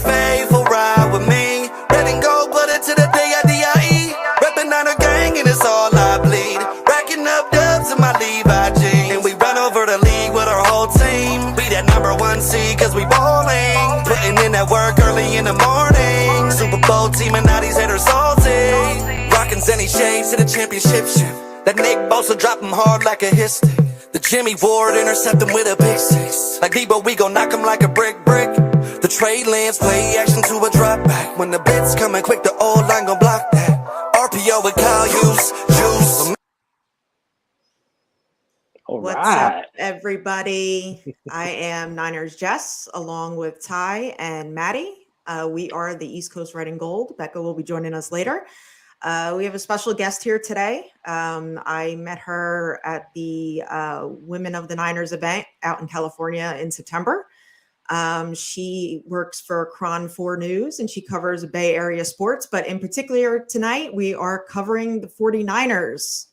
Faithful ride with me. Red and gold, put it to the day I D.I.E. Reppin' on her gang and it's all I bleed. Racking up dubs in my Levi jeans. And we run over the league with our whole team. Be that number one seed cause we ballin'. Putting in that work early in the morning. Super Bowl team and now these haters salty. Rockin' Zenny shades to the championship ship. That Nick Bosa drop him hard like a hit stick. The Jimmy Ward intercept him with a pick six. Like Debo, we gon' knock him like a brick. The trade lands play action to a drop back. When the bit's coming quick, the old line gon' block that. RPO with Kyle Juice. What's up, everybody? I am Niners Jess, along with Ty and Maddie. We are the East Coast Red and Gold. Becca will be joining us later. We have a special guest here today. I met her at the Women of the Niners event out in California in September. She works for KRON 4 News and she covers Bay Area sports, but in particular tonight we are covering the 49ers.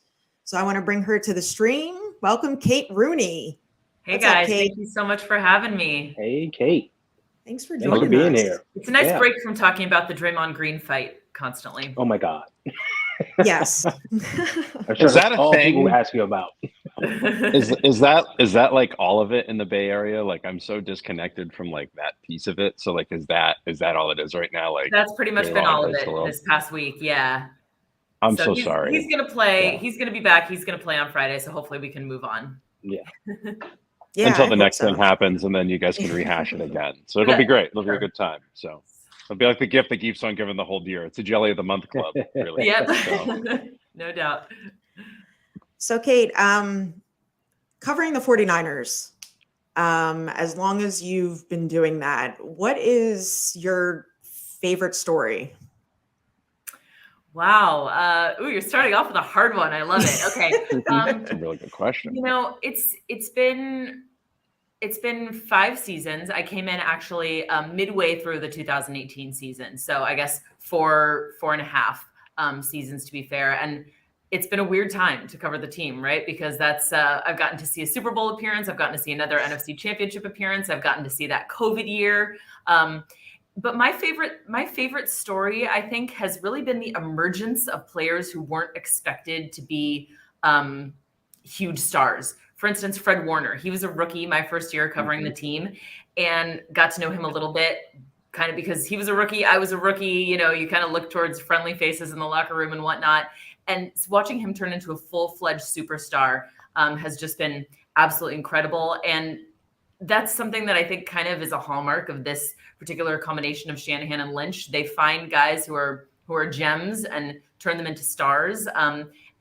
So I want to bring her to the stream. Welcome, Kate Rooney. Hey guys, thank you so much for having me. Hey Kate. Thanks for joining us. Thanks for being here. It's a nice break from talking about the Draymond Green fight constantly. Oh my God. Yes. I'm sure is that a thing? People ask you about. is that like all of it in the Bay Area? Like I'm so disconnected from like that piece of it. So like is that all it is right now? Like that's pretty much been all of it this past week. Yeah. I'm so sorry. He's gonna play. Yeah. He's gonna be back. He's gonna play on Friday. So hopefully we can move on. Yeah. Yeah. Until the next thing happens, and then you guys can rehash it again. So it'll be great. It'll be a good time. So it'll be like the gift that keeps on giving the whole year. It's a Jelly of the Month club, really. Yep. So. No doubt. So Kate, covering the 49ers, as long as you've been doing that, what is your favorite story? Wow. You're starting off with a hard one. I love it. Okay. That's a really good question. You know, it's been 5 seasons. I came in actually midway through the 2018 season. So I guess 4.5 seasons to be fair. And it's been a weird time to cover the team, right? Because that's I've gotten to see a Super Bowl appearance. I've gotten to see another NFC Championship appearance. I've gotten to see that COVID year. But my favorite story, I think, has really been the emergence of players who weren't expected to be huge stars. For instance, Fred Warner. He was a rookie my first year covering the team and got to know him a little bit kind of because he was a rookie. I was a rookie. You know, you kind of look towards friendly faces in the locker room and whatnot. And watching him turn into a full-fledged superstar has just been absolutely incredible. And that's something that I think kind of is a hallmark of this particular combination of Shanahan and Lynch. They find guys who are gems and turn them into stars.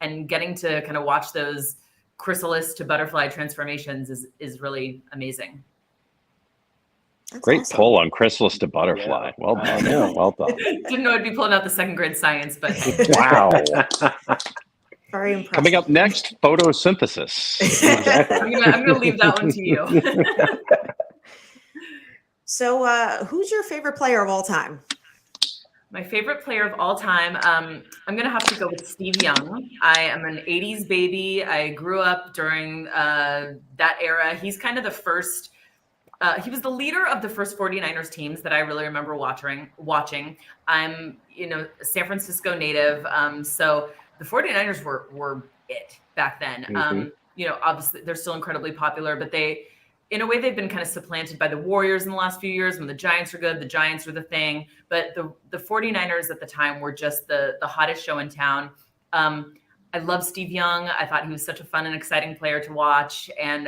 And getting to kind of watch those chrysalis to butterfly transformations is really amazing. That's great awesome. pull on chrysalis to butterfly. Yeah. Well done. Yeah, well done. Didn't know I'd be pulling out the second grade science, but wow. Very impressive. Coming up next, photosynthesis. I'm gonna leave that one to you. So who's your favorite player of all time? My favorite player of all time, I'm going to have to go with Steve Young. I am an 80s baby. I grew up during that era. He's kind of the first, he was the leader of the first 49ers teams that I really remember watching. I'm, a San Francisco native. So the 49ers were it back then. Obviously they're still incredibly popular, but in a way, they've been kind of supplanted by the Warriors in the last few years. When the Giants are good, the Giants were the thing. But the 49ers at the time were just the hottest show in town. I love Steve Young. I thought he was such a fun and exciting player to watch. And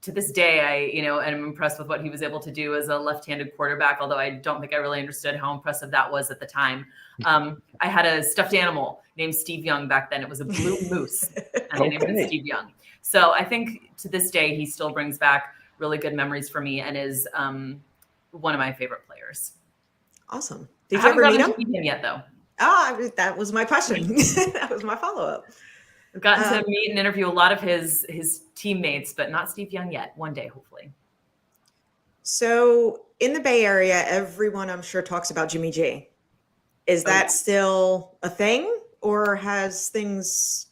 to this day, I am impressed with what he was able to do as a left-handed quarterback, although I don't think I really understood how impressive that was at the time. I had a stuffed animal named Steve Young back then. It was a blue moose, and I named it Steve Young. So I think to this day, he still brings back really good memories for me and is one of my favorite players. Awesome. Did you ever meet him yet, though? That was my question. That was my follow-up. I've gotten to meet and interview a lot of his teammates, but not Steve Young yet. One day, hopefully. So in the Bay Area, everyone I'm sure talks about Jimmy G. Is that still a thing, or has things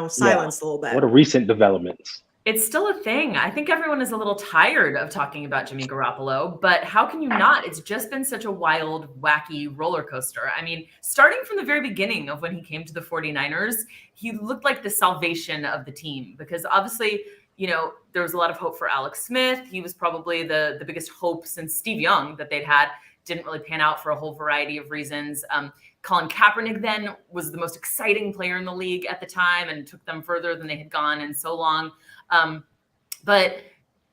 silenced a little bit. What are recent developments? It's still a thing. I think everyone is a little tired of talking about Jimmy Garoppolo, but how can you not? It's just been such a wild, wacky roller coaster. I mean, starting from the very beginning of when he came to the 49ers, he looked like the salvation of the team because obviously, there was a lot of hope for Alex Smith. He was probably the biggest hope since Steve Young that they'd had. Didn't really pan out for a whole variety of reasons. Colin Kaepernick then was the most exciting player in the league at the time and took them further than they had gone in so long. But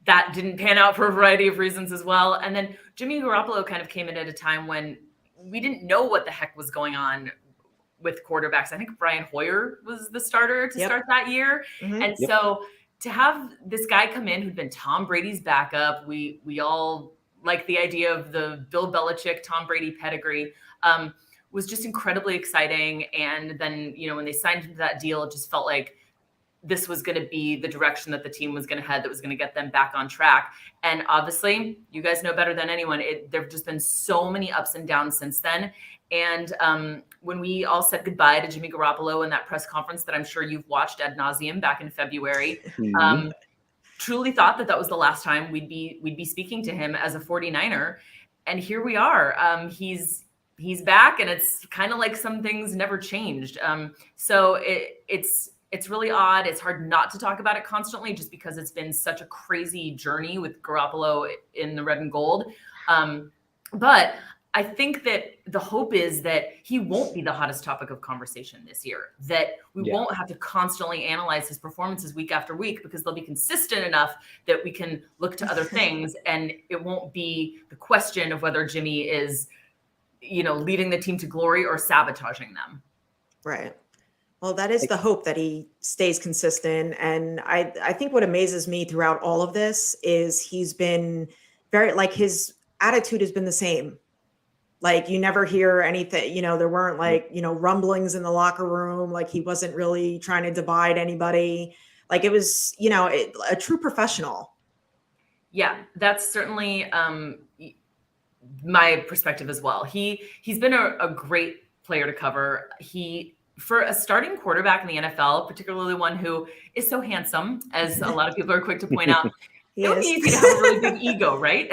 that didn't pan out for a variety of reasons as well. And then Jimmy Garoppolo kind of came in at a time when we didn't know what the heck was going on with quarterbacks. I think Brian Hoyer was the starter to start that year. Mm-hmm. And so to have this guy come in who'd been Tom Brady's backup, we all like the idea of the Bill Belichick, Tom Brady pedigree, was just incredibly exciting. And then, when they signed into that deal, it just felt like this was going to be the direction that the team was going to head, that was going to get them back on track. And obviously, you guys know better than anyone, there have just been so many ups and downs since then. And when we all said goodbye to Jimmy Garoppolo in that press conference that I'm sure you've watched ad nauseum back in February, truly thought that was the last time we'd be speaking to him as a 49er. And here we are. He's back, and it's kind of like some things never changed. So it's really odd. It's hard not to talk about it constantly just because it's been such a crazy journey with Garoppolo in the red and gold. But I think that the hope is that he won't be the hottest topic of conversation this year, that we won't have to constantly analyze his performances week after week because they'll be consistent enough that we can look to other things, and it won't be the question of whether Jimmy is, leading the team to glory or sabotaging them. Right. Well, that is the hope, that he stays consistent. And I think what amazes me throughout all of this is he's been his attitude has been the same. Like, you never hear anything, there weren't rumblings in the locker room. Like, he wasn't really trying to divide anybody. Like, it was, a true professional. Yeah, that's certainly my perspective as well. He's been a great player to cover. For a starting quarterback in the NFL, particularly one who is so handsome, as a lot of people are quick to point out, it would be easy to have a really big ego, right?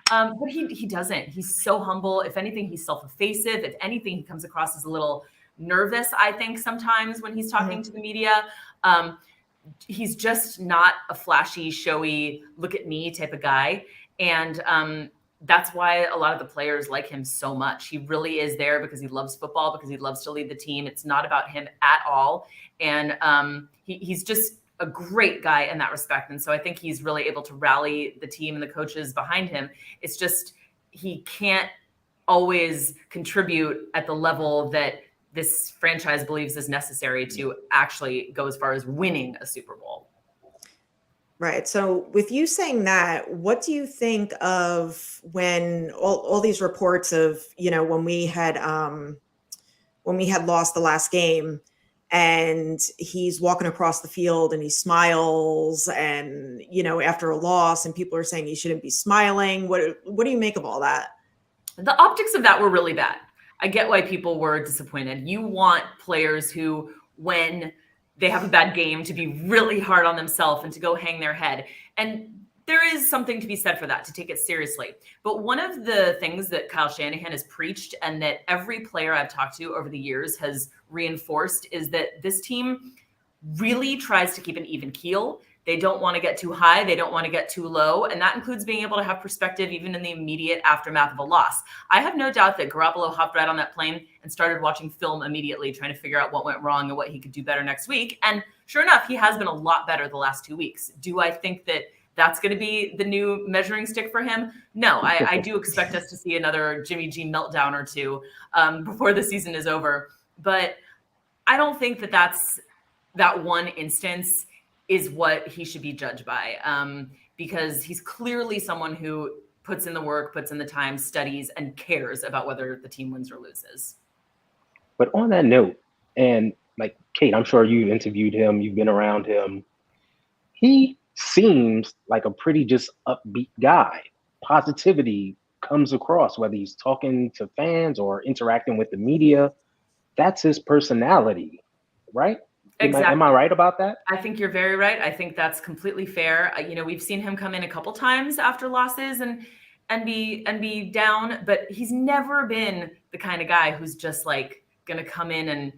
But he doesn't. He's so humble. If anything, he's self-effacing. If anything, he comes across as a little nervous, I think, sometimes when he's talking to the media. He's just not a flashy, showy, look at me type of guy. And that's why a lot of the players like him so much. He really is there because he loves football, because he loves to lead the team. It's not about him at all. And he's just a great guy in that respect. And so I think he's really able to rally the team and the coaches behind him. It's just he can't always contribute at the level that this franchise believes is necessary to actually go as far as winning a Super Bowl. Right. So with you saying that, what do you think of when all these reports of, when we had lost the last game and he's walking across the field and he smiles and, after a loss, and people are saying he shouldn't be smiling. What do you make of all that? The optics of that were really bad. I get why people were disappointed. You want players who, when they have a bad game, to be really hard on themselves and to go hang their head. And there is something to be said for that, to take it seriously. But one of the things that Kyle Shanahan has preached, and that every player I've talked to over the years has reinforced, is that this team really tries to keep an even keel. They don't want to get too high. They don't want to get too low. And that includes being able to have perspective even in the immediate aftermath of a loss. I have no doubt that Garoppolo hopped right on that plane and started watching film immediately, trying to figure out what went wrong and what he could do better next week. And sure enough, he has been a lot better the last 2 weeks. Do I think that that's going to be the new measuring stick for him? No, I do expect us to see another Jimmy G meltdown or two before the season is over. But I don't think that one instance is what he should be judged by, because he's clearly someone who puts in the work, puts in the time, studies, and cares about whether the team wins or loses. But on that note, and like Kate, I'm sure you've interviewed him, you've been around him. He seems like a pretty just upbeat guy. Positivity comes across, whether he's talking to fans or interacting with the media. That's his personality, right? Exactly. Am I right about that? I think you're very right. I think that's completely fair. We've seen him come in a couple times after losses and be down, but he's never been the kind of guy who's just like going to come in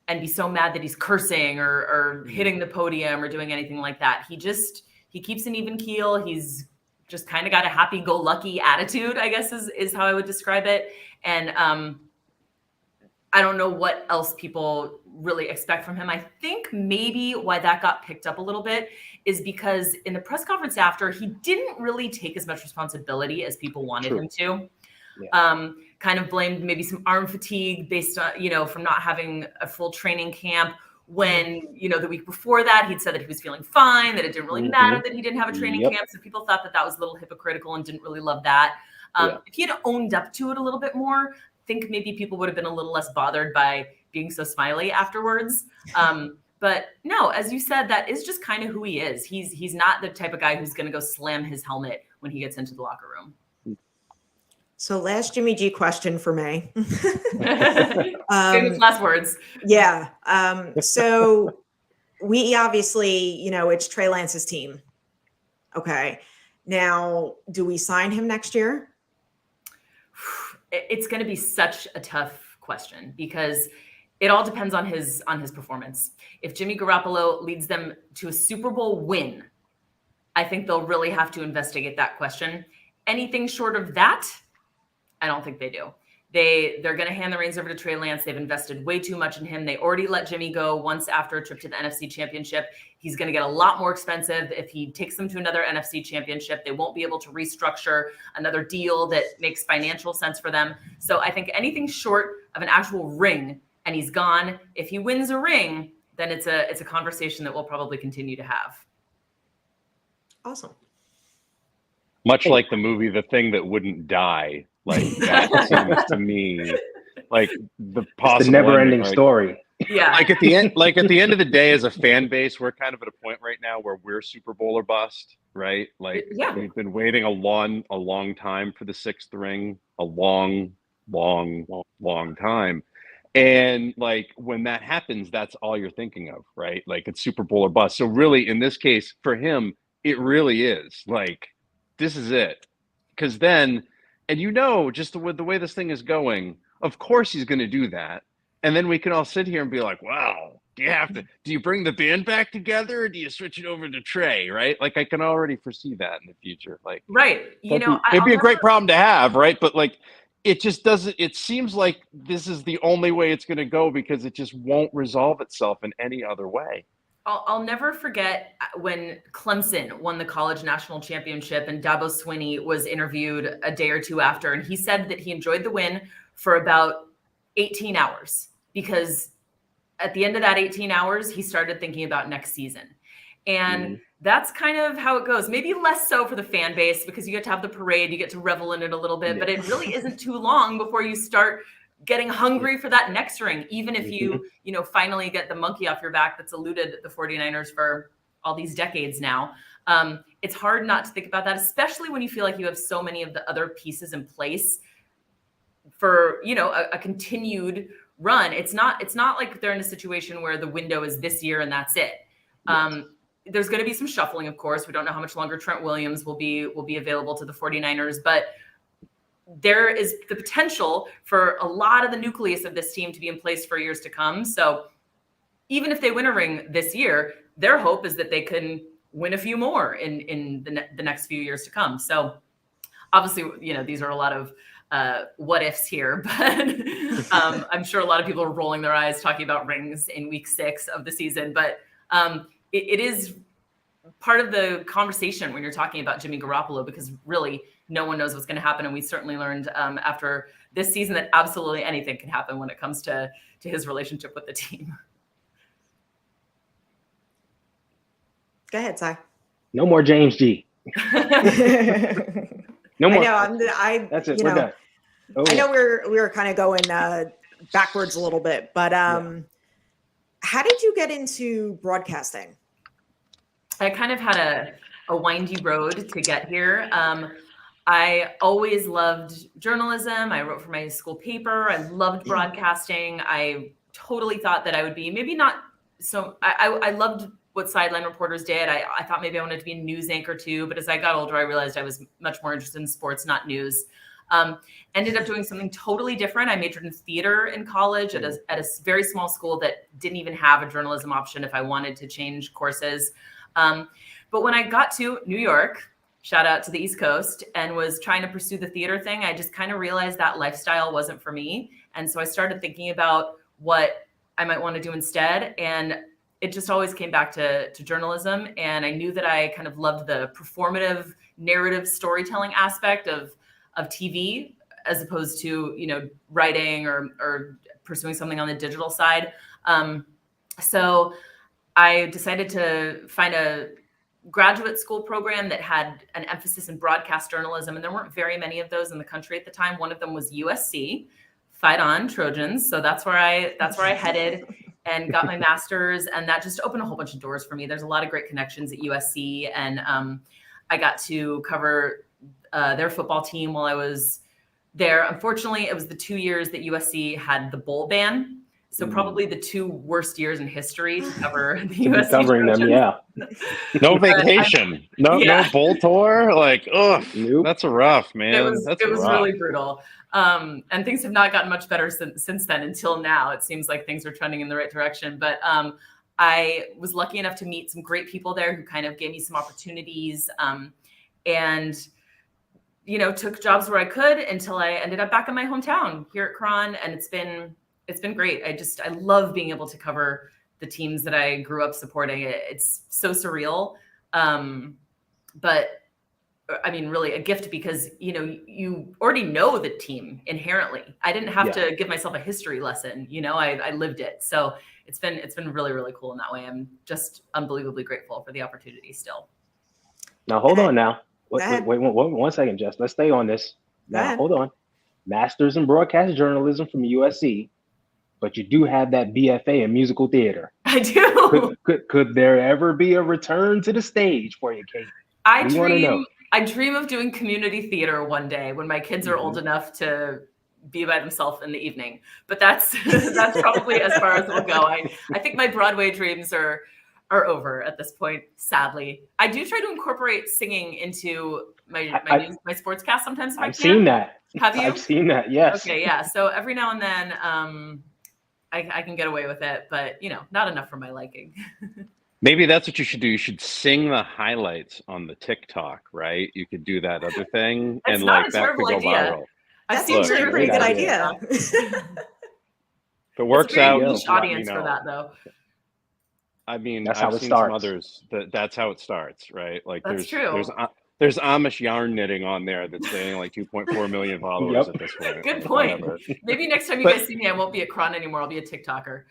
and be so mad that he's cursing or hitting the podium or doing anything like that. He keeps an even keel. He's just kind of got a happy-go-lucky attitude, I guess is how I would describe it. And I don't know what else people really expect from him. I think maybe why that got picked up a little bit is because in the press conference after, he didn't really take as much responsibility as people wanted him to. Yeah. Kind of blamed maybe some arm fatigue based on, from not having a full training camp. When, the week before that, he'd said that he was feeling fine, that it didn't really matter that he didn't have a training camp. So people thought that was a little hypocritical and didn't really love that. If he had owned up to it a little bit more, I think maybe people would have been a little less bothered by being so smiley afterwards. But no, as you said, that is just kind of who he is. He's not the type of guy who's going to go slam his helmet when he gets into the locker room. So last Jimmy G question for me. Famous last words. Yeah. So we obviously, it's Trey Lance's team. Okay. Now, do we sign him next year? It's going to be such a tough question because it all depends on his performance. If Jimmy Garoppolo leads them to a Super Bowl win, I think they'll really have to investigate that question. Anything short of that, I don't think they do. They're going to hand the reins over to Trey Lance. They've invested way too much in him. They already let Jimmy go once after a trip to the NFC Championship. He's going to get a lot more expensive if he takes them to another NFC Championship. They won't be able to restructure another deal that makes financial sense for them. So I think anything short of an actual ring and he's gone. If he wins a ring, then it's a conversation that we'll probably continue to have. Awesome. Much like the movie The Thing That Wouldn't Die. Like that seems to me like the possible never-ending story. Yeah. Like at the end of the day, as a fan base, we're kind of at a point right now where we're Super Bowl or bust, right? Like we've been waiting a long time for the sixth ring, a long time. And like when that happens, that's all you're thinking of, right? Like it's Super Bowl or bust. So really, in this case, for him, it really is like this is it. Because then. And just the way this thing is going, of course he's going to do that. And then we can all sit here and be like, wow, do you bring the band back together or do you switch it over to Trey, right? Like I can already foresee that in the future. Like, right. It'd be a great problem to have, right? But like, it just doesn't, it seems like this is the only way it's going to go because it just won't resolve itself in any other way. I'll never forget when Clemson won the college national championship and Dabo Swinney was interviewed a day or two after. And he said that he enjoyed the win for about 18 hours because at the end of that 18 hours, he started thinking about next season. And that's kind of how it goes. Maybe less so for the fan base because you get to have the parade, you get to revel in it a little bit, but it really isn't too long before you start getting hungry for that next ring, even if you finally get the monkey off your back that's eluded the 49ers for all these decades now. It's hard not to think about that, especially when you feel like you have so many of the other pieces in place for, a continued run. It's not like they're in a situation where the window is this year and that's it. There's going to be some shuffling, of course. We don't know how much longer Trent Williams will be available to the 49ers, but there is the potential for a lot of the nucleus of this team to be in place for years to come. So even if they win a ring this year, their hope is that they can win a few more in the next few years to come. So obviously, these are a lot of what ifs here, but I'm sure a lot of people are rolling their eyes talking about rings in week 6 of the season. But it is part of the conversation when you're talking about Jimmy Garoppolo, because really no one knows what's going to happen. And we certainly learned after this season that absolutely anything can happen when it comes to his relationship with the team. Go ahead, Ty. No more James G. No more. I know. That's it. We're done. Oh. I know we were kind of going backwards a little bit, but how did you get into broadcasting? I kind of had a windy road to get here. I always loved journalism. I wrote for my school paper. I loved broadcasting. I totally thought that I would be maybe not so I loved what sideline reporters did. I thought maybe I wanted to be a news anchor too, but as I got older, I realized I was much more interested in sports, not news. Ended up doing something totally different. I majored in theater in college at a very small school that didn't even have a journalism option if I wanted to change courses. But when I got to New York, shout out to the East Coast, and was trying to pursue the theater thing, I just kind of realized that lifestyle wasn't for me. And so I started thinking about what I might want to do instead. And it just always came back to journalism. And I knew that I kind of loved the performative narrative storytelling aspect of TV, as opposed to, writing or pursuing something on the digital side. So I decided to find a graduate school program that had an emphasis in broadcast journalism. And there weren't very many of those in the country at the time. One of them was USC, Fight On Trojans. So that's where I headed and got my master's. And that just opened a whole bunch of doors for me. There's a lot of great connections at USC. And I got to cover their football team while I was there. Unfortunately, it was the 2 years that USC had the bowl ban. So probably the 2 worst years in history to cover the USC covering Trojans. them, yeah. No vacation, no bowl tour. Like, Nope. that's rough, man. It was rough. really brutal. And things have not gotten much better since then until now. It seems like things are trending in the right direction. But I was lucky enough to meet some great people there who kind of gave me some opportunities, and took jobs where I could until I ended up back in my hometown here at KRON, and it's been great. I love being able to cover the teams that I grew up supporting. It's so surreal. But I mean, really a gift because, you already know the team inherently. I didn't have to give myself a history lesson. I lived it. So it's been really, really cool in that way. I'm just unbelievably grateful for the opportunity still. Now, hold on now. Wait, 1 second, Jess. Let's stay on this. Now, hold on. Master's in broadcast journalism from USC, but you do have that BFA in musical theater. I do. Could there ever be a return to the stage for you, Kate? I dream of doing community theater one day when my kids are old enough to be by themselves in the evening. But that's probably as far as we'll go. I think my Broadway dreams are over at this point, sadly. I do try to incorporate singing into my sportscast sometimes. I've seen that. Have you? I've seen that, yes. Okay, yeah. So every now and then I can get away with it, but not enough for my liking. Maybe that's what you should do. You should sing the highlights on the TikTok, right? You could do that other thing, That's and not a that could terrible go idea. viral. That seems like a pretty good idea. If it works out, niche audience for that, though. I mean, That's I've how it seen starts. some others that's how it starts, right? Like That's true. There's Amish yarn knitting on there that's saying like 2.4 million followers at this point. Good point. Whatever. Maybe next time you guys see me, I won't be a KRON anymore. I'll be a TikToker.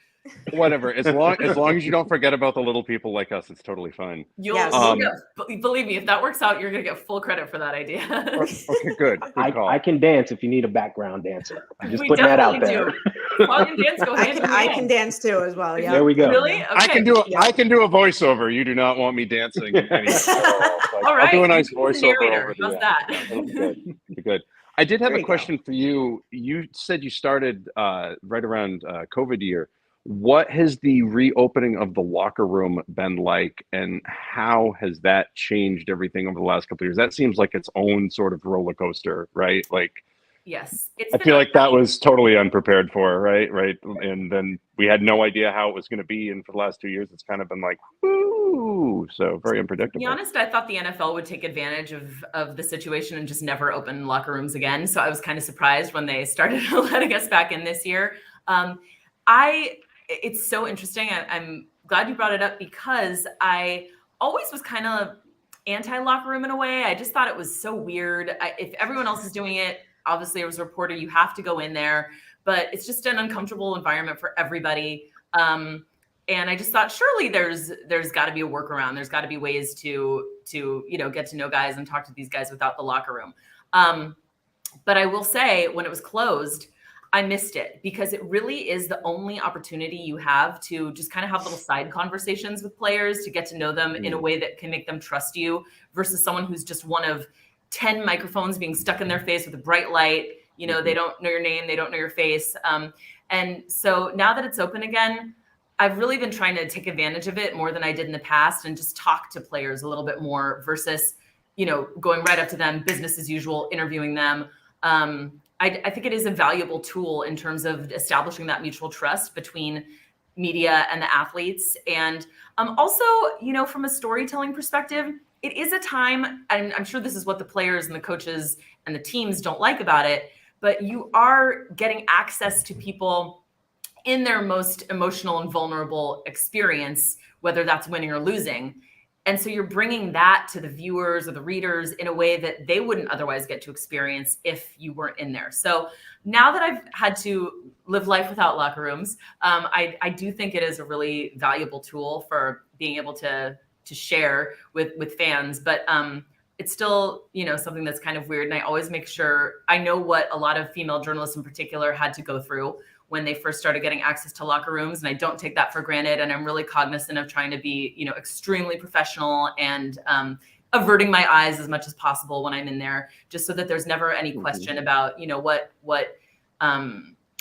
Whatever. As long as you don't forget about the little people like us, it's totally fine. Believe me, if that works out, you're gonna get full credit for that idea. Okay, good. I can dance if you need a background dancer. I'm just We putting that out definitely there. Song and dance go hand in I hand. can dance too as well. Yeah. There we go. Really? Okay. I can do a voiceover. You do not want me dancing anymore. All right. I'll do a nice You can be the voiceover narrator. over How's the that? That'll be good. Be good. I did have There a you question for you. You said you started right around COVID year. What has the reopening of the locker room been like, and how has that changed everything over the last couple of years? That seems like its own sort of roller coaster, right? Like, Yes. I feel like that was totally unprepared for, right? And then we had no idea how it was going to be. And for the last 2 years, it's kind of been like, woo, so very unpredictable. To be honest, I thought the NFL would take advantage of the situation and just never open locker rooms again. So I was kind of surprised when they started letting us back in this year. It's so interesting. I'm glad you brought it up because I always was kind of anti-locker room in a way. I just thought it was so weird. If everyone else is doing it, obviously as a reporter, you have to go in there, but it's just an uncomfortable environment for everybody. And I just thought, surely there's got to be a workaround. There's got to be ways to get to know guys and talk to these guys without the locker room. But I will say, when it was closed, I missed it because it really is the only opportunity you have to just kind of have little side conversations with players to get to know them in a way that can make them trust you versus someone who's just one of 10 microphones being stuck in their face with a bright light. They don't know your name. They don't know your face. And so now that it's open again, I've really been trying to take advantage of it more than I did in the past and just talk to players a little bit more versus, going right up to them, business as usual, interviewing them. I think it is a valuable tool in terms of establishing that mutual trust between media and the athletes. And also, from a storytelling perspective, it is a time, and I'm sure this is what the players and the coaches and the teams don't like about it, but you are getting access to people in their most emotional and vulnerable experience, whether that's winning or losing. And so you're bringing that to the viewers or the readers in a way that they wouldn't otherwise get to experience if you weren't in there. So now that I've had to live life without locker rooms, I do think it is a really valuable tool for being able to share with fans. But it's still, something that's kind of weird. And I always make sure I know what a lot of female journalists in particular had to go through when they first started getting access to locker rooms. And I don't take that for granted. And I'm really cognizant of trying to be, extremely professional and averting my eyes as much as possible when I'm in there, just so that there's never any question about,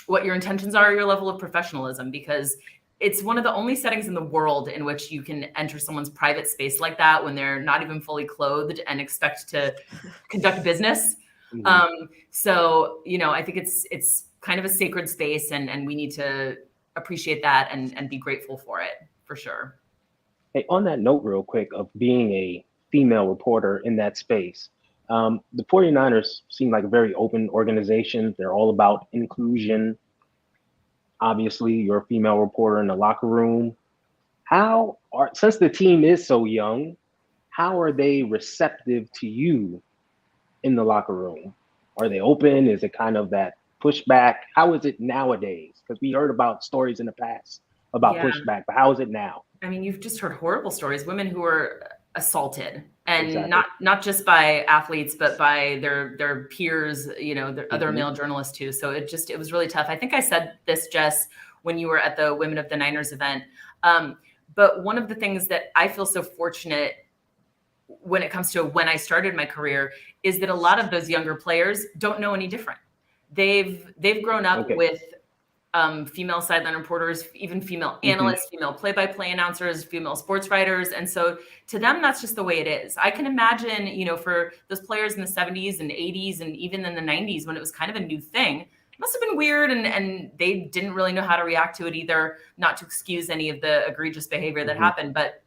what your intentions are, your level of professionalism, because it's one of the only settings in the world in which you can enter someone's private space like that when they're not even fully clothed and expect to conduct business. So, I think it's kind of a sacred space, and we need to appreciate that and be grateful for it, for sure. Hey, on that note real quick of being a female reporter in that space, the 49ers seem like a very open organization. They're all about inclusion. Obviously, you're a female reporter in the locker room. Since the team is so young, how are they receptive to you in the locker room? Are they open? Is it kind of that pushback? How is it nowadays? Because we heard about stories in the past about pushback, but how is it now? I mean, you've just heard horrible stories, women who were assaulted, and Exactly. not just by athletes, but by their peers, their other male journalists too. So it was really tough. I think I said this, Jess, when you were at the Women of the Niners event. But one of the things that I feel so fortunate when it comes to when I started my career is that a lot of those younger players don't know any different. They've grown up with female sideline reporters, even female analysts, female play-by-play announcers, female sports writers. And so to them, that's just the way it is. I can imagine, for those players in the 70s and 80s and even in the 90s when it was kind of a new thing, it must have been weird, and they didn't really know how to react to it either, not to excuse any of the egregious behavior that happened. But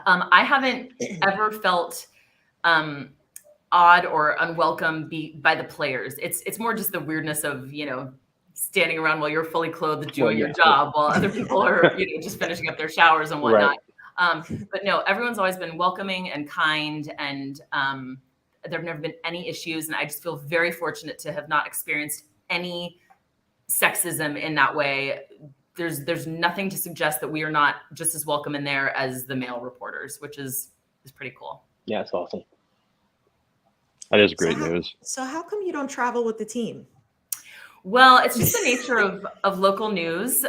I haven't ever felt odd or unwelcome by the players. It's more just the weirdness of, standing around while you're fully clothed doing your job while other people are, just finishing up their showers and whatnot. But no, everyone's always been welcoming and kind, and there have never been any issues. And I just feel very fortunate to have not experienced any sexism in that way. There's nothing to suggest that we are not just as welcome in there as the male reporters, which is pretty cool. Yeah, it's awesome. That is great news. So how come you don't travel with the team? Well, it's just the nature of local news.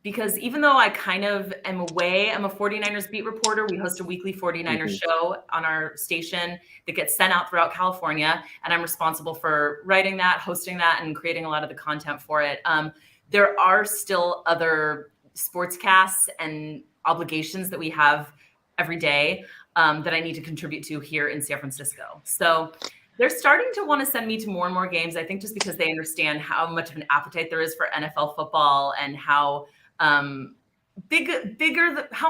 Because even though I kind of am away, I'm a 49ers beat reporter. We host a weekly 49ers show on our station that gets sent out throughout California. And I'm responsible for writing that, hosting that, and creating a lot of the content for it. There are still other sportscasts and obligations that we have every day that I need to contribute to here in San Francisco. So they're starting to want to send me to more and more games, I think, just because they understand how much of an appetite there is for NFL football and how how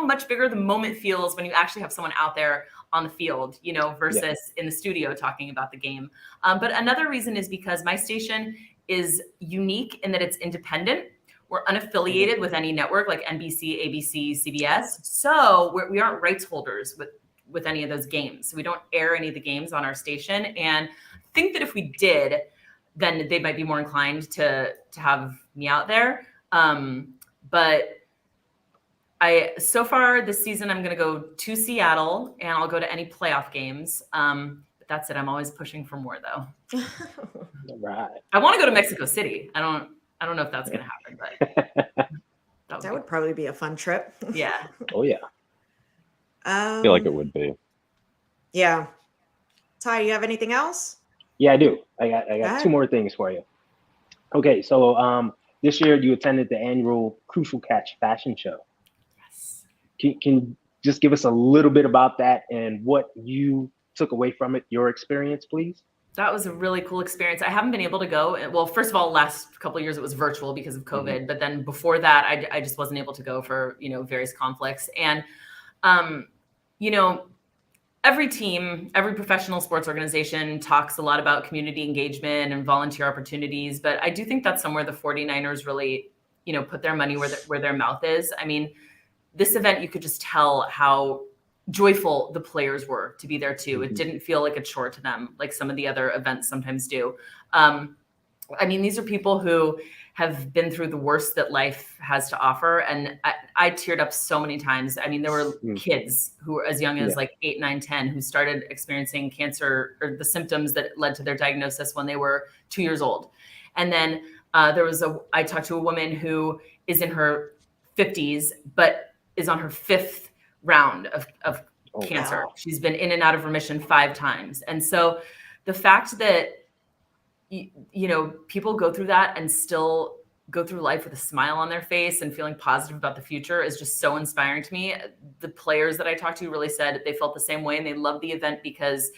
much bigger the moment feels when you actually have someone out there on the field, versus in the studio talking about the game. But another reason is because my station is unique in that it's independent. We're unaffiliated with any network like NBC, ABC, CBS. So we aren't rights holders with any of those games. So we don't air any of the games on our station. And I think that if we did, then they might be more inclined to have me out there. But so far this season, I'm going to go to Seattle, and I'll go to any playoff games. But that's it. I'm always pushing for more, though. Right. I want to go to Mexico City. I don't know if that's going to happen, but that would probably be a fun trip. Yeah. Oh yeah. I feel like it would be. Yeah. Ty, you have anything else? Yeah, I do. I got two more things for you. Okay, so this year you attended the annual Crucial Catch fashion show. Yes. Can you just give us a little bit about that and what you took away from it, your experience, please? That was a really cool experience. I haven't been able to go. Well, first of all, last couple of years it was virtual because of COVID. Mm-hmm. But then before that, I just wasn't able to go for, various conflicts. And, every team, every professional sports organization talks a lot about community engagement and volunteer opportunities. But I do think that's somewhere the 49ers really, put their money where their mouth is. I mean, this event, you could just tell how joyful the players were to be there too. It didn't feel like a chore to them, like some of the other events sometimes do. These are people who have been through the worst that life has to offer. And I teared up so many times. I mean, there were kids who were as young as like 8, 9, 10 who started experiencing cancer or the symptoms that led to their diagnosis when they were 2 years old. And then I talked to a woman who is in her 50s, but is on her 5th round of cancer. Wow. She's been in and out of remission 5 times. And so the fact that, people go through that and still go through life with a smile on their face and feeling positive about the future is just so inspiring to me. The players that I talked to really said they felt the same way, and they love the event because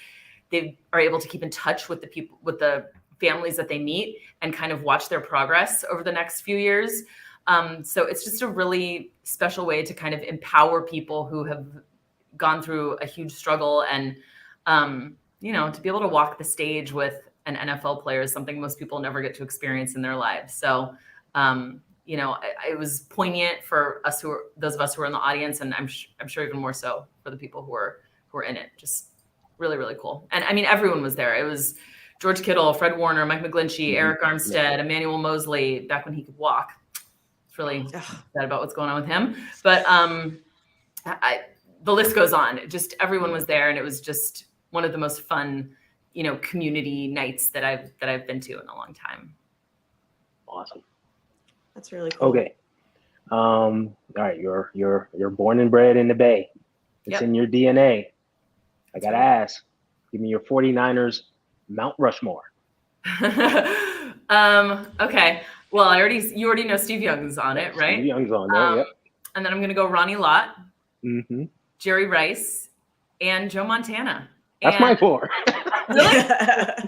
they are able to keep in touch with the people, with the families that they meet, and kind of watch their progress over the next few years. So it's just a really special way to kind of empower people who have gone through a huge struggle, and, to be able to walk the stage with an NFL player is something most people never get to experience in their lives. So, it was poignant for us those of us who were in the audience, and I'm sure even more so for the people who were in it. Just really, really cool. And I mean, everyone was there. It was George Kittle, Fred Warner, Mike McGlinchey, Eric Armstead, Emmanuel Mosley, back when he could walk. It's really sad about what's going on with him. But the list goes on. Just everyone was there, and it was just one of the most fun, community nights that I've been to in a long time. Awesome. That's really cool. Okay. All right. You're born and bred in the Bay. It's in your DNA. I got to ask, give me your 49ers Mount Rushmore. Okay. Well, you already know Steve Young's on it, right? Steve Young's on there. Yep. And then I'm going to go Ronnie Lott, Mm-hmm. Jerry Rice, and Joe Montana. That's my 4. Really?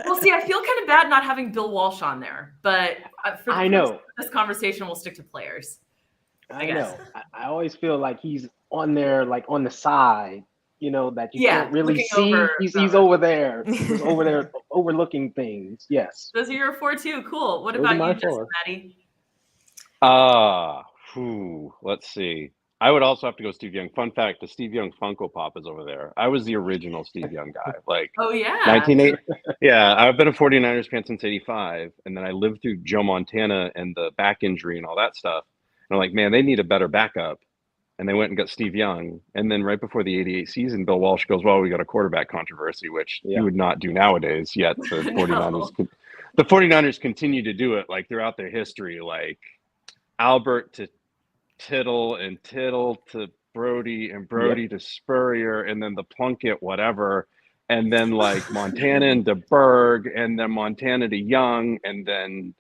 Well, see, I feel kind of bad not having Bill Walsh on there, but for this conversation, we'll stick to players. I guess. I always feel like he's on there, like on the side, that you can't really see. He's over there. He's over there overlooking things. Yes. Those are your 4 too. Cool. What about you, Justin, Maddie? Let's see. I would also have to go Steve Young. Fun fact, the Steve Young Funko Pop is over there. I was the original Steve Young guy. Oh, yeah. 1980. Yeah, I've been a 49ers fan since 85. And then I lived through Joe Montana and the back injury and all that stuff. And I'm like, man, they need a better backup. And they went and got Steve Young. And then right before the 88 season, Bill Walsh goes, well, we got a quarterback controversy, which you would not do nowadays. Yet the 49ers continue to do it throughout their history, Albert to Tittle and Tittle to Brody and Brody to Spurrier, and then the Plunkett, whatever. And then Montana and to Berg, and then Montana to Young, and then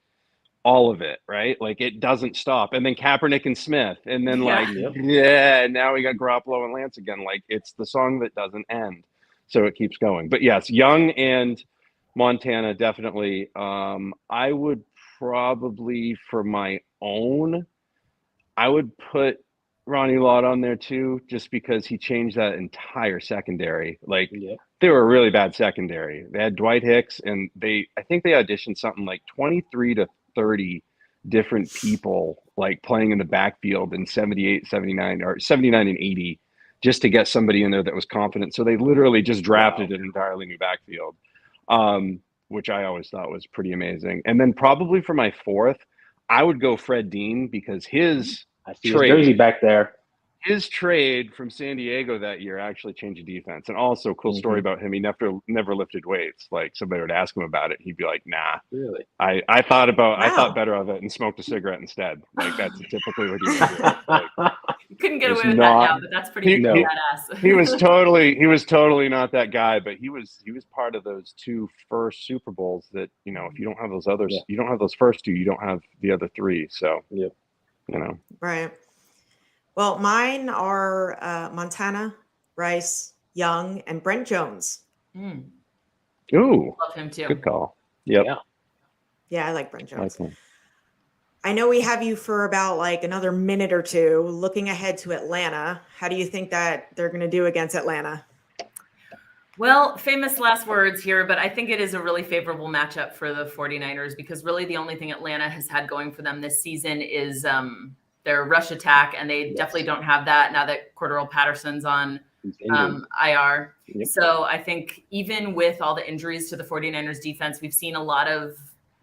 all of it, right? It doesn't stop. And then Kaepernick and Smith. And then now we got Garoppolo and Lance again. It's the song that doesn't end. So it keeps going. But yes, Young and Montana, definitely. I would probably, for my own, I would put Ronnie Lott on there too, just because he changed that entire secondary. They were a really bad secondary. They had Dwight Hicks, and I think they auditioned something like 23 to 30 different people playing in the backfield in 78, 79, or 79 and 80, just to get somebody in there that was confident. So they literally just drafted an entirely new backfield, which I always thought was pretty amazing. And then probably for my 4th, I would go Fred Dean, because his jersey back there. His trade from San Diego that year actually changed the defense. And also, cool story about him. He never lifted weights. Somebody would ask him about it, he'd be like, "Nah." Really? I thought better of it and smoked a cigarette instead. That's typically what he would do. couldn't get was away with not- that now, but that's pretty No. badass. he was totally not that guy, but he was part of those 2 first Super Bowls that, you know, if you don't have those others, Yeah. you don't have those first 2, you don't have the other 3. So, Yep. you know. Right. Well, mine are Montana, Rice, Young, and Brent Jones. Mm, Ooh, love him too. good call. Yep. Yeah. Yeah, I like Brent Jones. Like him. I know we have you for about like another minute or two. Looking ahead to Atlanta, how do you think that they're going to do against Atlanta? Well, famous last words here, but I think it is a really favorable matchup for the 49ers because really the only thing Atlanta has had going for them this season is their rush attack, and they definitely don't have that now that Cordero Patterson's on He's injured. IR. Yep. So I think even with all the injuries to the 49ers defense, we've seen a lot of